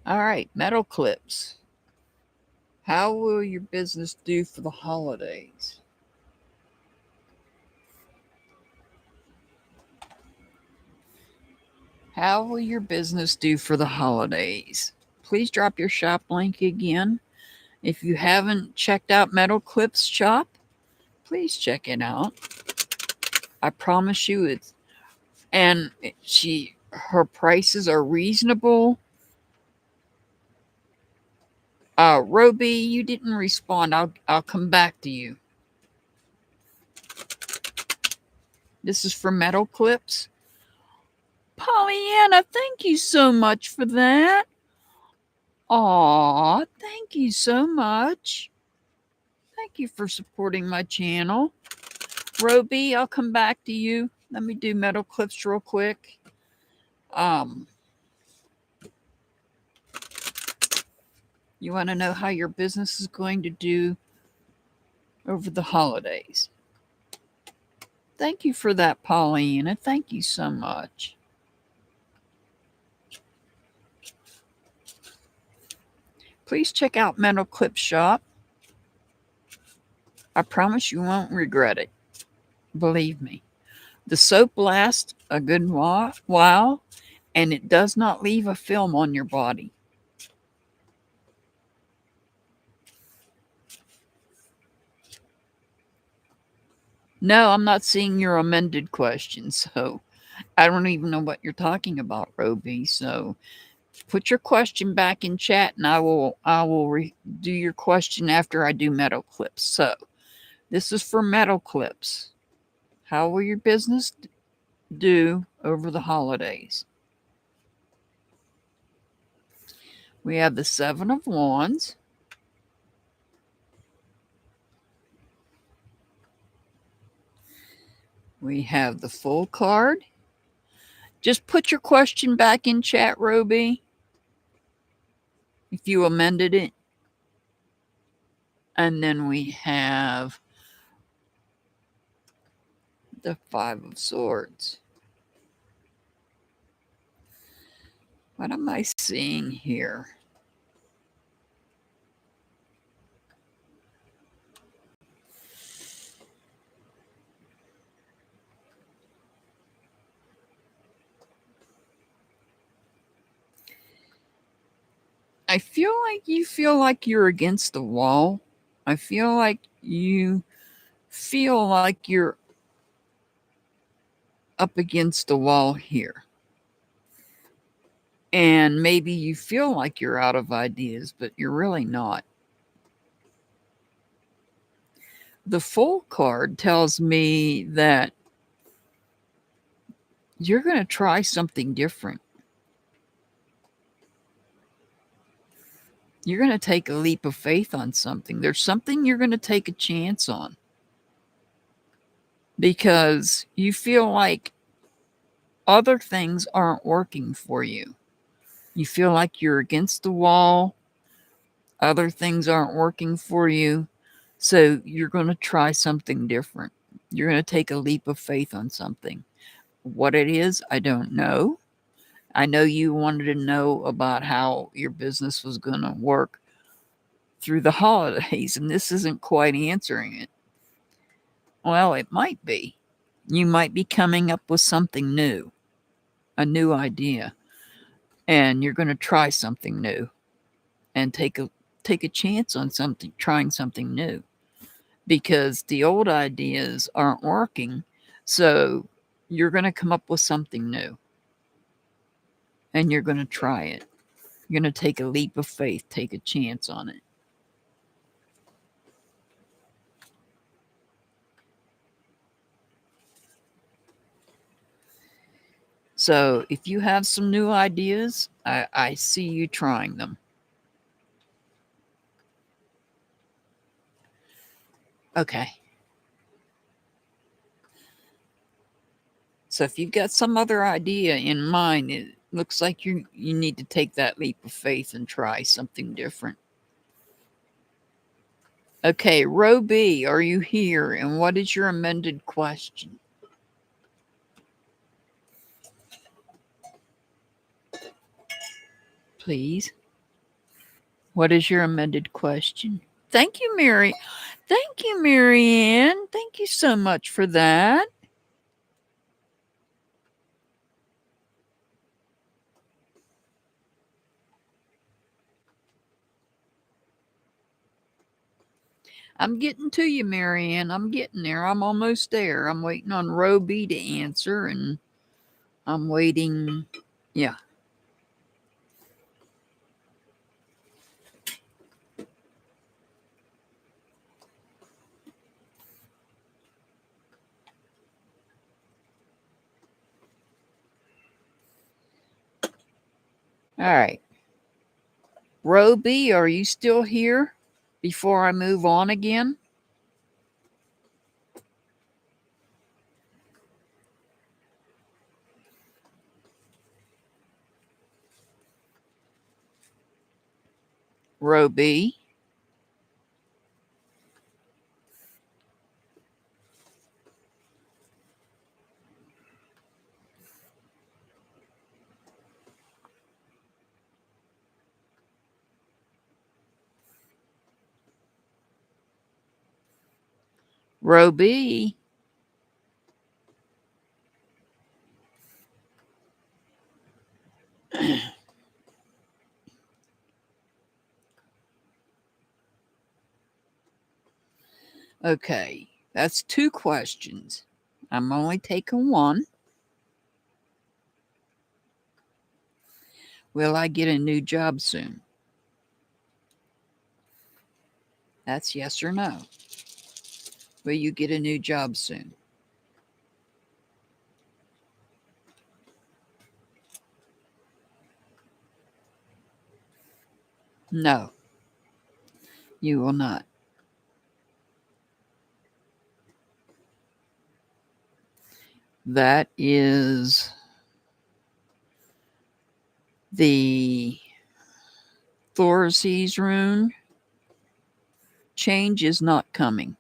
All right, metal clips. How will your business do for the holidays? How will your business do for the holidays? Please drop your shop link again. If you haven't checked out Metal Clips Shop, please check it out. I promise you it's and her prices are reasonable. Roby, you didn't respond. I'll come back to you. This is for Metal Clips. Pollyanna, thank you so much for that. Aw, thank you so much. Thank you for supporting my channel. Roby, I'll come back to you. Let me do Metal Clips real quick. You want to know how your business is going to do over the holidays? Thank you for that, Pollyanna. Thank you so much. Please check out Metal Clip Shop. I promise you won't regret it. Believe me. The soap lasts a good while, and it does not leave a film on your body. No, I'm not seeing your amended question, so I don't even know what you're talking about, Roby. So put your question back in chat, and I will do your question after I do Metal Clips. So this is for Metal Clips. How will your business do over the holidays? We have the Seven of Wands. We have the Full card. Just put your question back in chat, Roby, if you amended it. And then we have the Five of Swords. What am I seeing here? I feel like you're against the wall. I feel like you feel like you're up against the wall here. And maybe you feel like you're out of ideas, but you're really not. The Full card tells me that you're going to try something different. You're going to take a leap of faith on something. There's something you're going to take a chance on because you feel like other things aren't working for you. You feel like you're against the wall. Other things aren't working for you. So you're going to try something different. You're going to take a leap of faith on something. What it is, I don't know. I know you wanted to know about how your business was going to work through the holidays, and this isn't quite answering it. Well, it might be. You might be coming up with something new, a new idea, and you're going to try something new and take a chance on something, trying something new, because the old ideas aren't working. So you're going to come up with something new, and you're going to try it. You're going to take a leap of faith, take a chance on it. So if you have some new ideas, I see you trying them. Okay. So if you've got some other idea in mind, it looks like you need to take that leap of faith and try something different. Okay, row B, are you here? And what is your amended question? Please. What is your amended question? Thank you, Mary. Thank you, Marianne. Thank you so much for that. I'm getting to you, Marianne. I'm getting there. I'm almost there. I'm waiting on row B to answer, and I'm waiting. Yeah. All right. Row B, are you still here before I move on again? Row B. Row B. Okay, that's 2 questions. I'm only taking 1. Will I get a new job soon? That's yes or no. Will you get a new job soon? No, you will not. That is the Thoraz's rune. Change is not coming.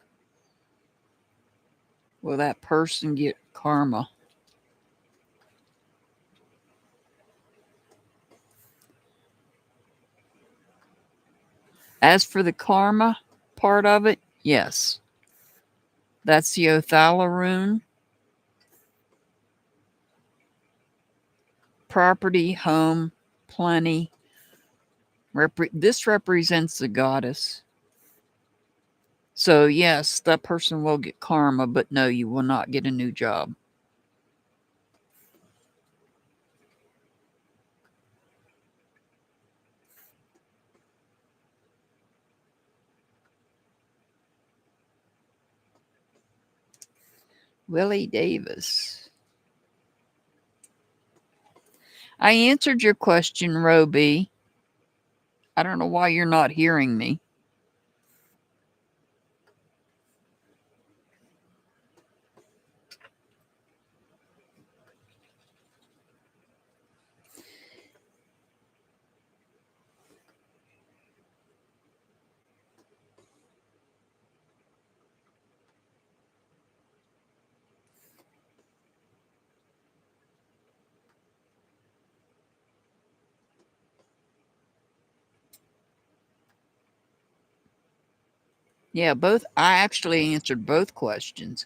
Will that person get karma? As for the karma part of it, yes. That's the Othala rune. Property, home, plenty. This represents the goddess. So, yes, that person will get karma, but no, you will not get a new job. Willie Davis. I answered your question, Roby. I don't know why you're not hearing me. Yeah, I actually answered both questions.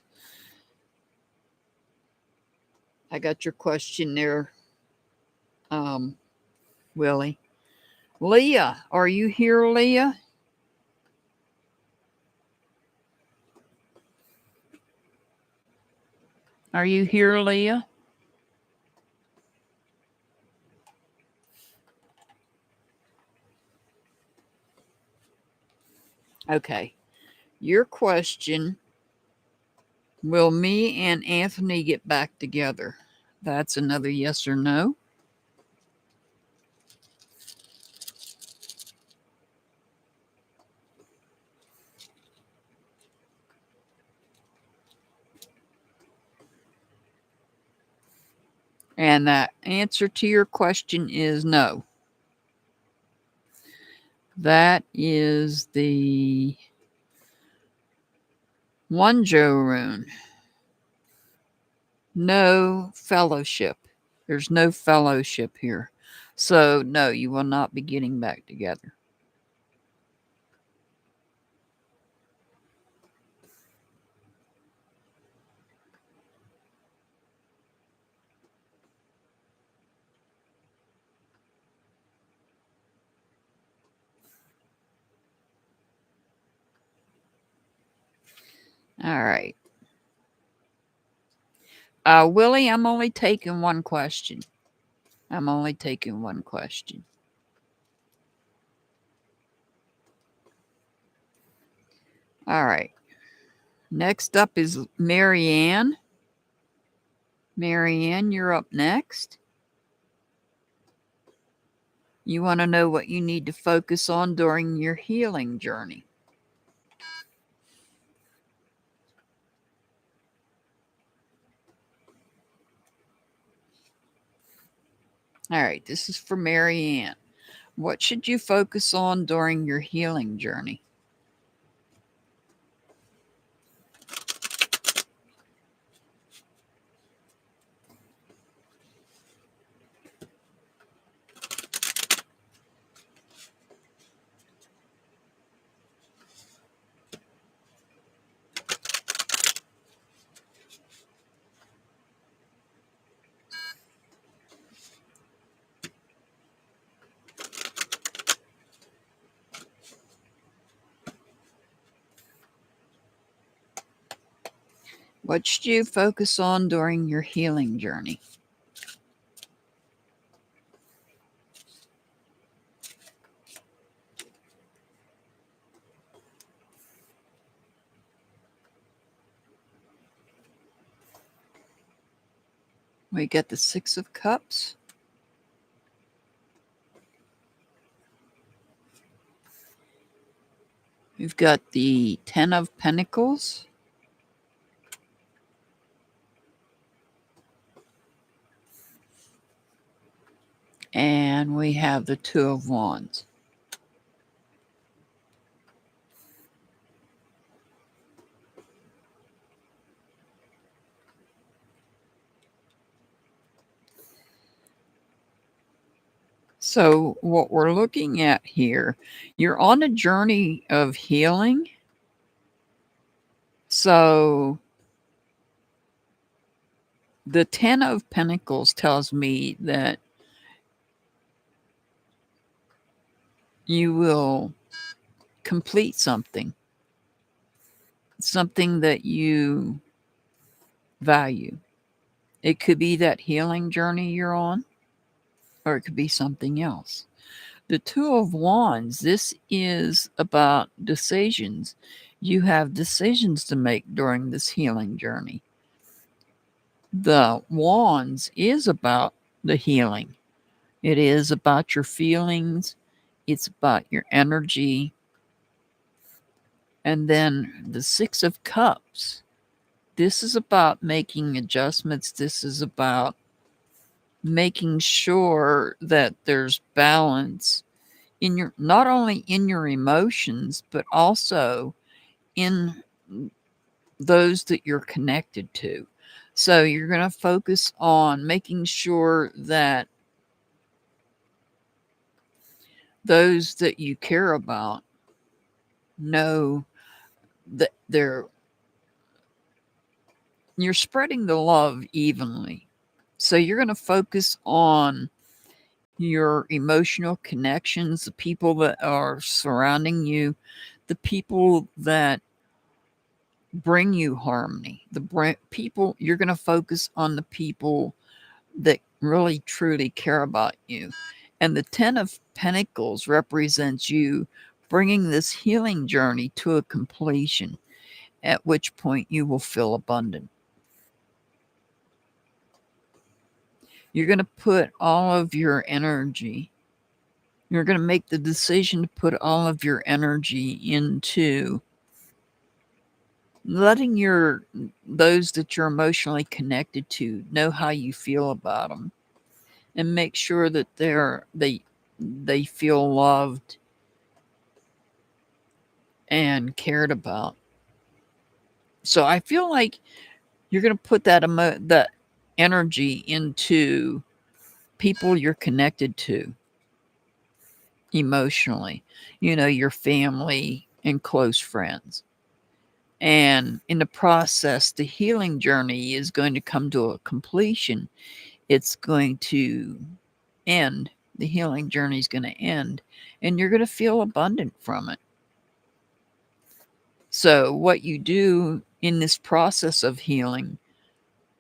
I got your question there, Willie. Leah, are you here, Leah? Are you here, Leah? Okay. Your question, will me and Anthony get back together? That's another yes or no. And that answer to your question is no. That is the one Joe rune. No fellowship. There's no fellowship here. So, no, you will not be getting back together. All right. Willie, I'm only taking one question. I'm only taking one question. All right. Next up is Marianne. Marianne, you're up next. You want to know what you need to focus on during your healing journey. All right, this is for Marianne. What should you focus on during your healing journey? What should you focus on during your healing journey? We get the Six of Cups. We've got the Ten of Pentacles. And we have the Two of Wands. So, what we're looking at here, you're on a journey of healing. So, the Ten of Pentacles tells me that you will complete something that you value. It could be that healing journey you're on, or it could be something else. The Two of Wands, this is about decisions. You have decisions to make during this healing journey. The Wands is about the healing. It is about your feelings. It's about your energy. And then the Six of Cups. This is about making adjustments. This is about making sure that there's balance in your, not only in your emotions, but also in those that you're connected to. So you're going to focus on making sure that those that you care about know that you're spreading the love evenly. So you're going to focus on your emotional connections, the people that are surrounding you, the people that bring you harmony, people, you're going to focus on the people that really truly care about you. And the Ten of Pentacles represents you bringing this healing journey to a completion, at which point you will feel abundant. You're going to put all of your energy, you're going to make the decision to put all of your energy into letting those that you're emotionally connected to know how you feel about them, and make sure that they feel loved and cared about. So I feel like you're going to put that energy into people you're connected to emotionally, your family and close friends. And in the process, the healing journey is going to come to a completion. It's going to end. The healing journey is going to end, and you're going to feel abundant from it. So, what you do in this process of healing,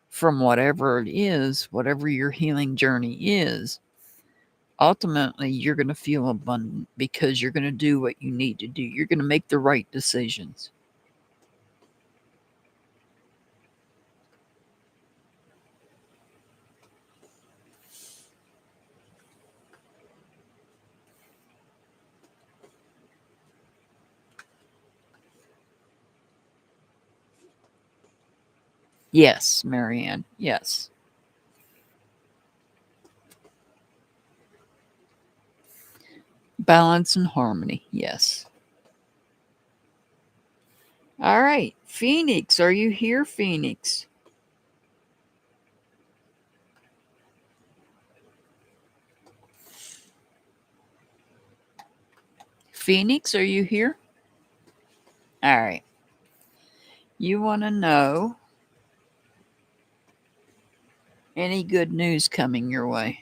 from whatever it is, whatever your healing journey is, ultimately you're going to feel abundant because you're going to do what you need to do. You're going to make the right decisions. Yes, Marianne. Yes. Balance and harmony. Yes. All right. Phoenix, are you here, Phoenix? Phoenix, are you here? All right. You want to know any good news coming your way?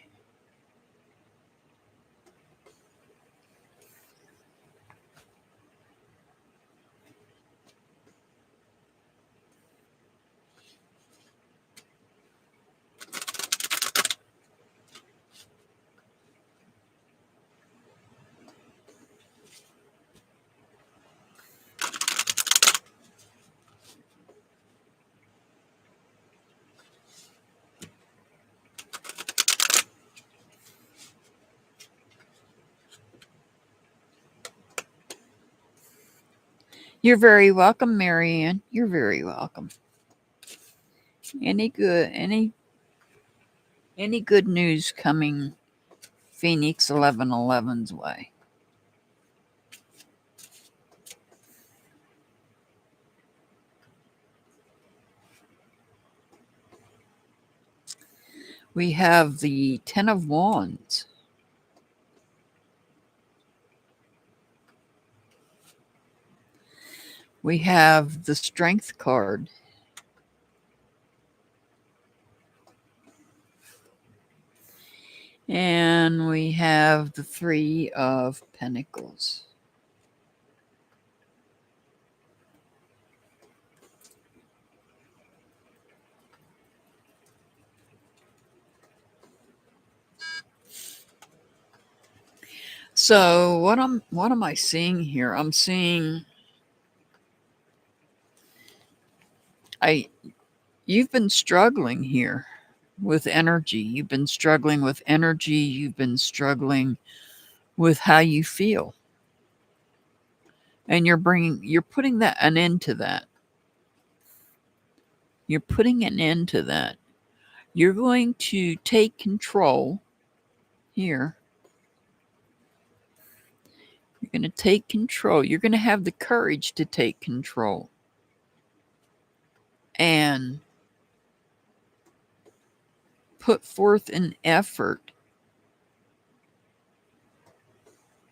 You're very welcome, Marianne. You're very welcome. Any good news coming Phoenix 1111's way? We have the 10 of Wands. We have the Strength card. And we have the 3 of Pentacles. So what am I seeing here? I'm seeing you've been struggling here with energy. You've been struggling with energy. You've been struggling with how you feel. And you're putting an end to that. You're putting an end to that. You're going to take control here. You're going to take control. You're going to have the courage to take control. And put forth an effort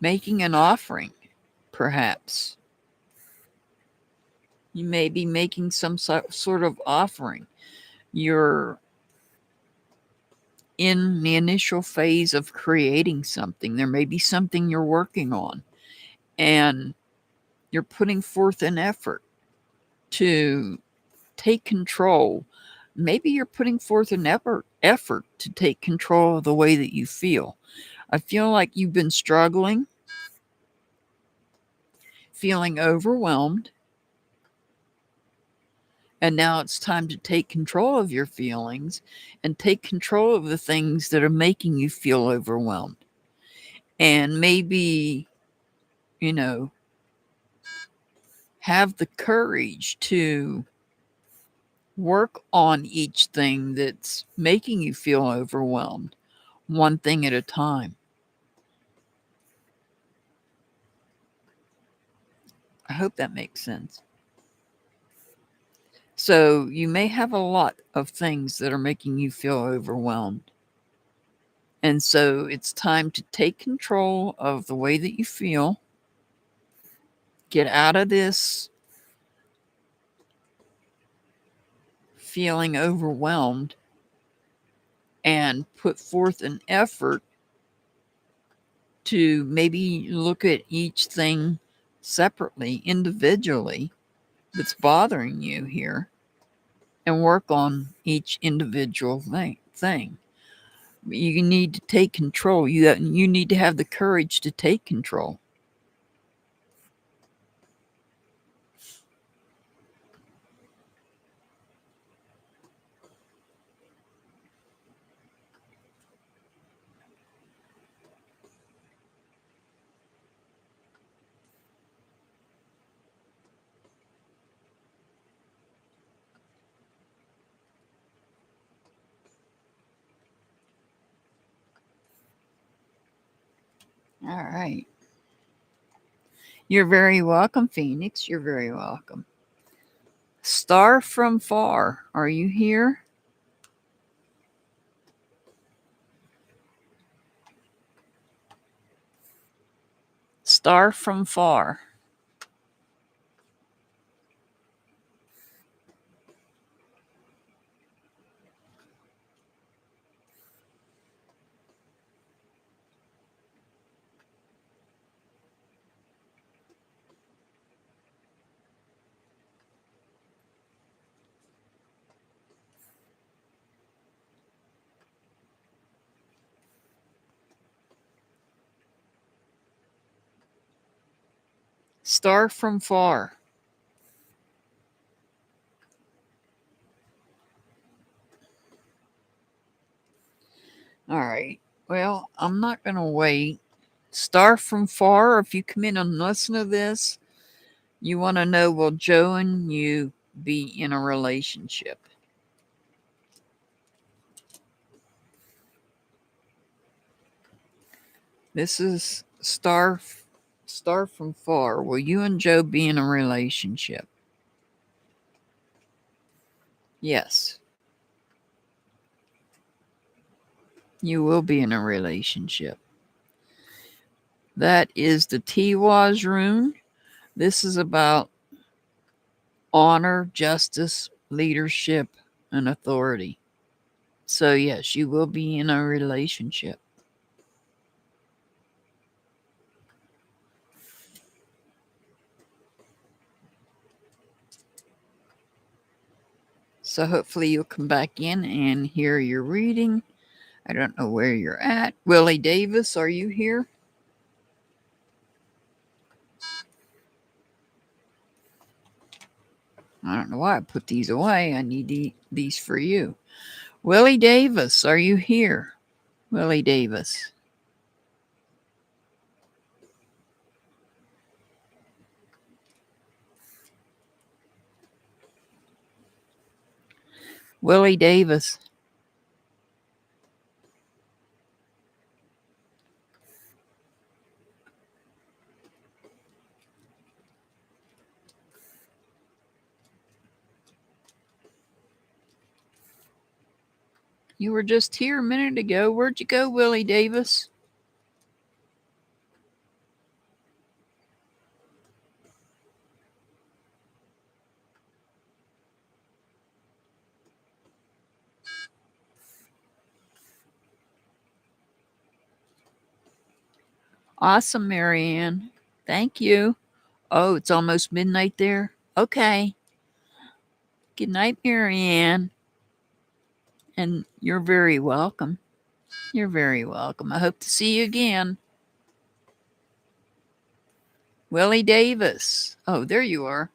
making an offering, perhaps. You may be making some sort of offering. You're in the initial phase of creating something. There may be something you're working on, and you're putting forth an effort to take control. Maybe you're putting forth an effort to take control of the way that you feel. I feel like you've been struggling, feeling overwhelmed, And now it's time to take control of your feelings and take control of the things that are making you feel overwhelmed. And maybe, you know, have the courage to work on each thing that's making you feel overwhelmed, one thing at a time. I hope that makes sense. So you may have a lot of things that are making you feel overwhelmed. And so it's time to take control of the way that you feel. Get out of this feeling overwhelmed and put forth an effort to maybe look at each thing separately, individually, that's bothering you here and work on each individual thing. You need to take control. You need to have the courage to take control. All right. You're very welcome, Phoenix. You're very welcome. Star from far, are you here? Star from far. Star from far. All right. Well, I'm not going to wait. Star from far, if you come in and listen to this, you want to know, will Joe and you be in a relationship? This is Star from far. Will you and Joe be in a relationship? Yes. You will be in a relationship. That is the Tiwaz rune. This is about honor, justice, leadership, and authority. So, yes, you will be in a relationship. So, hopefully, you'll come back in and hear your reading. I don't know where you're at. Willie Davis, are you here? I don't know why I put these away. I need these for you. Willie Davis, are you here? Willie Davis. Willie Davis. You were just here a minute ago. Where'd you go, Willie Davis? Awesome, Marianne. Thank you. Oh, it's almost midnight there? Okay. Good night, Marianne. And you're very welcome. You're very welcome. I hope to see you again. Willie Davis. Oh, there you are.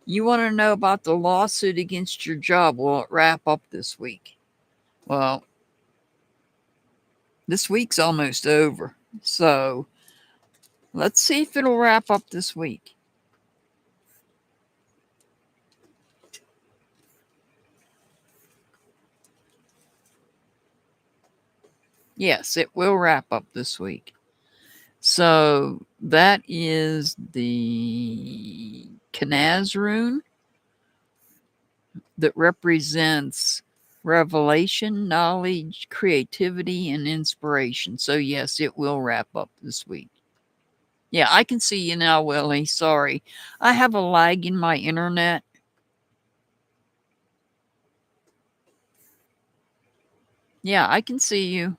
You want to know about the lawsuit against your job? Will it wrap up this week? Well, this week's almost over. So let's see if it'll wrap up this week. Yes, it will wrap up this week. So that is the Canaz rune that represents revelation, knowledge, creativity, and inspiration. So, yes, it will wrap up this week. Yeah, I can see you now, Willie. Sorry. I have a lag in my internet. Yeah, I can see you.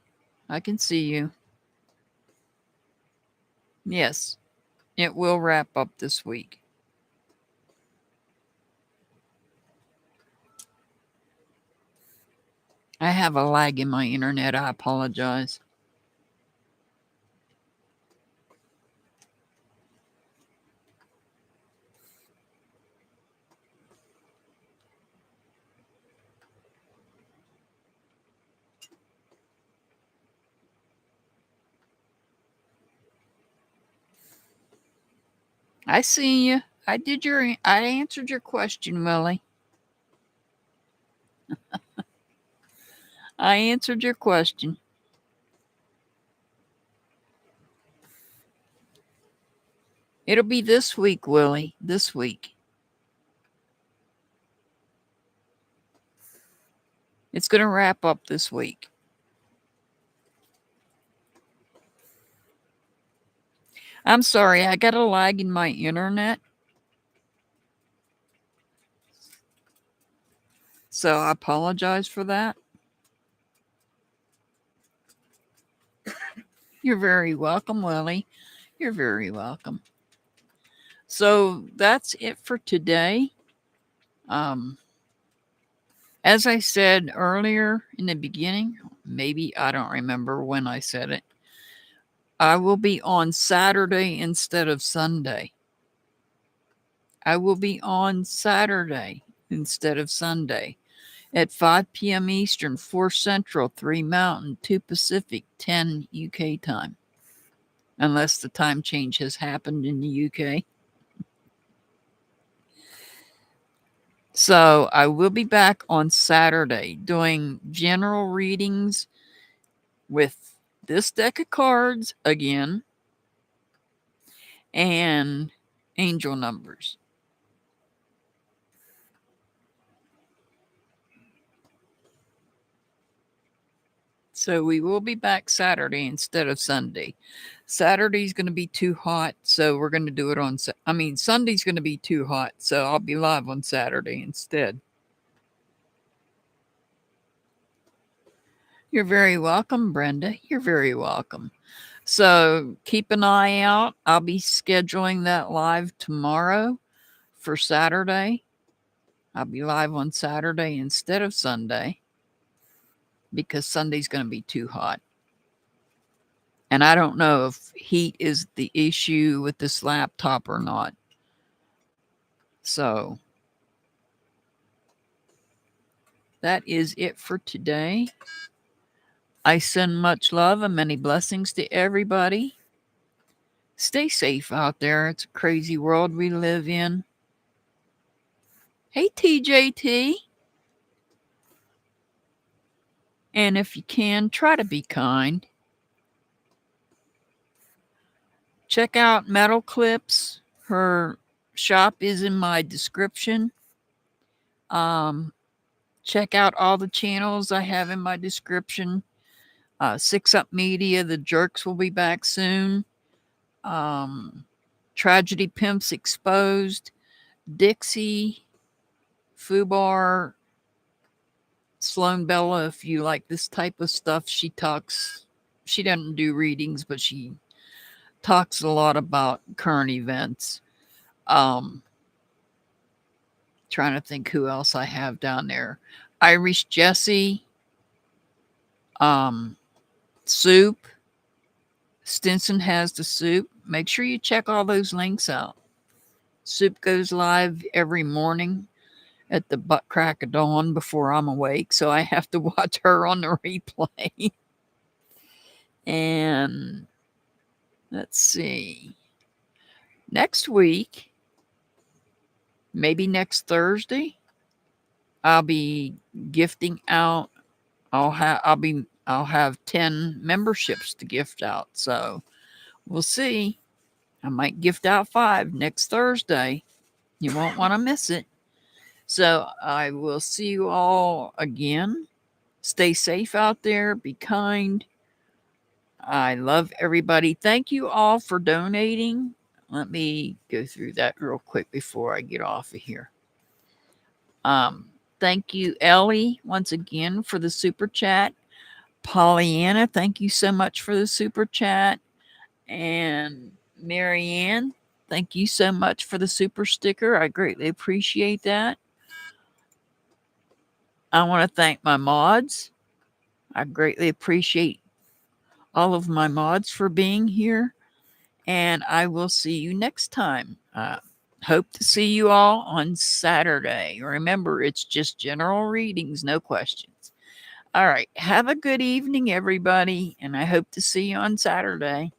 I can see you. Yes, it will wrap up this week. I have a lag in my internet. I apologize. I see you. I answered your question, Willie. I answered your question. It'll be this week, Willie. This week. It's going to wrap up this week. I'm sorry, I got a lag in my internet. So I apologize for that. You're very welcome, Willie. You're very welcome. So that's it for today. As I said earlier in the beginning, maybe I don't remember when I said it, I will be on Saturday instead of Sunday. I will be on Saturday instead of Sunday at 5 p.m. Eastern, 4 Central, 3 Mountain, 2 Pacific, 10 UK time. Unless the time change has happened in the UK. So I will be back on Saturday doing general readings with this deck of cards again and angel numbers. So we will be back Saturday instead of Sunday. Saturday's going to be too hot, so we're going to do it on Sunday's going to be too hot, so I'll be live on Saturday instead. You're very welcome, Brenda. You're very welcome. So keep an eye out. I'll be scheduling that live tomorrow for Saturday. I'll be live on Saturday instead of Sunday because Sunday's going to be too hot. And I don't know if heat is the issue with this laptop or not. So that is it for today. I send much love and many blessings to everybody. Stay safe out there. It's a crazy world we live in. Hey, TJT. And if you can, try to be kind. Check out Metal Clips. Her shop is in my description. Check out all the channels I have in my description. 6 Up Media, The Jerks will be back soon. Tragedy Pimps Exposed. Dixie, Fubar, Sloan Bella, if you like this type of stuff. She doesn't do readings, but she talks a lot about current events. Trying to think who else I have down there. Irish Jessie, Soup. Stinson has the soup. Make sure you check all those links out. Soup goes live every morning at the butt crack of dawn before I'm awake, so I have to watch her on the replay. And let's see. Next week, maybe next Thursday, I'll be gifting out. I'll have 10 memberships to gift out. So we'll see. I might gift out 5 next Thursday. You won't want to miss it. So I will see you all again. Stay safe out there. Be kind. I love everybody. Thank you all for donating. Let me go through that real quick before I get off of here. Thank you, Ellie, once again for the super chat. Pollyanna, thank you so much for the super chat. And Marianne, thank you so much for the super sticker. I greatly appreciate that. I want to thank my mods. I greatly appreciate all of my mods for being here. And I will see you next time. Hope to see you all on Saturday. Remember, it's just general readings, no questions. All right. Have a good evening, everybody. And I hope to see you on Saturday.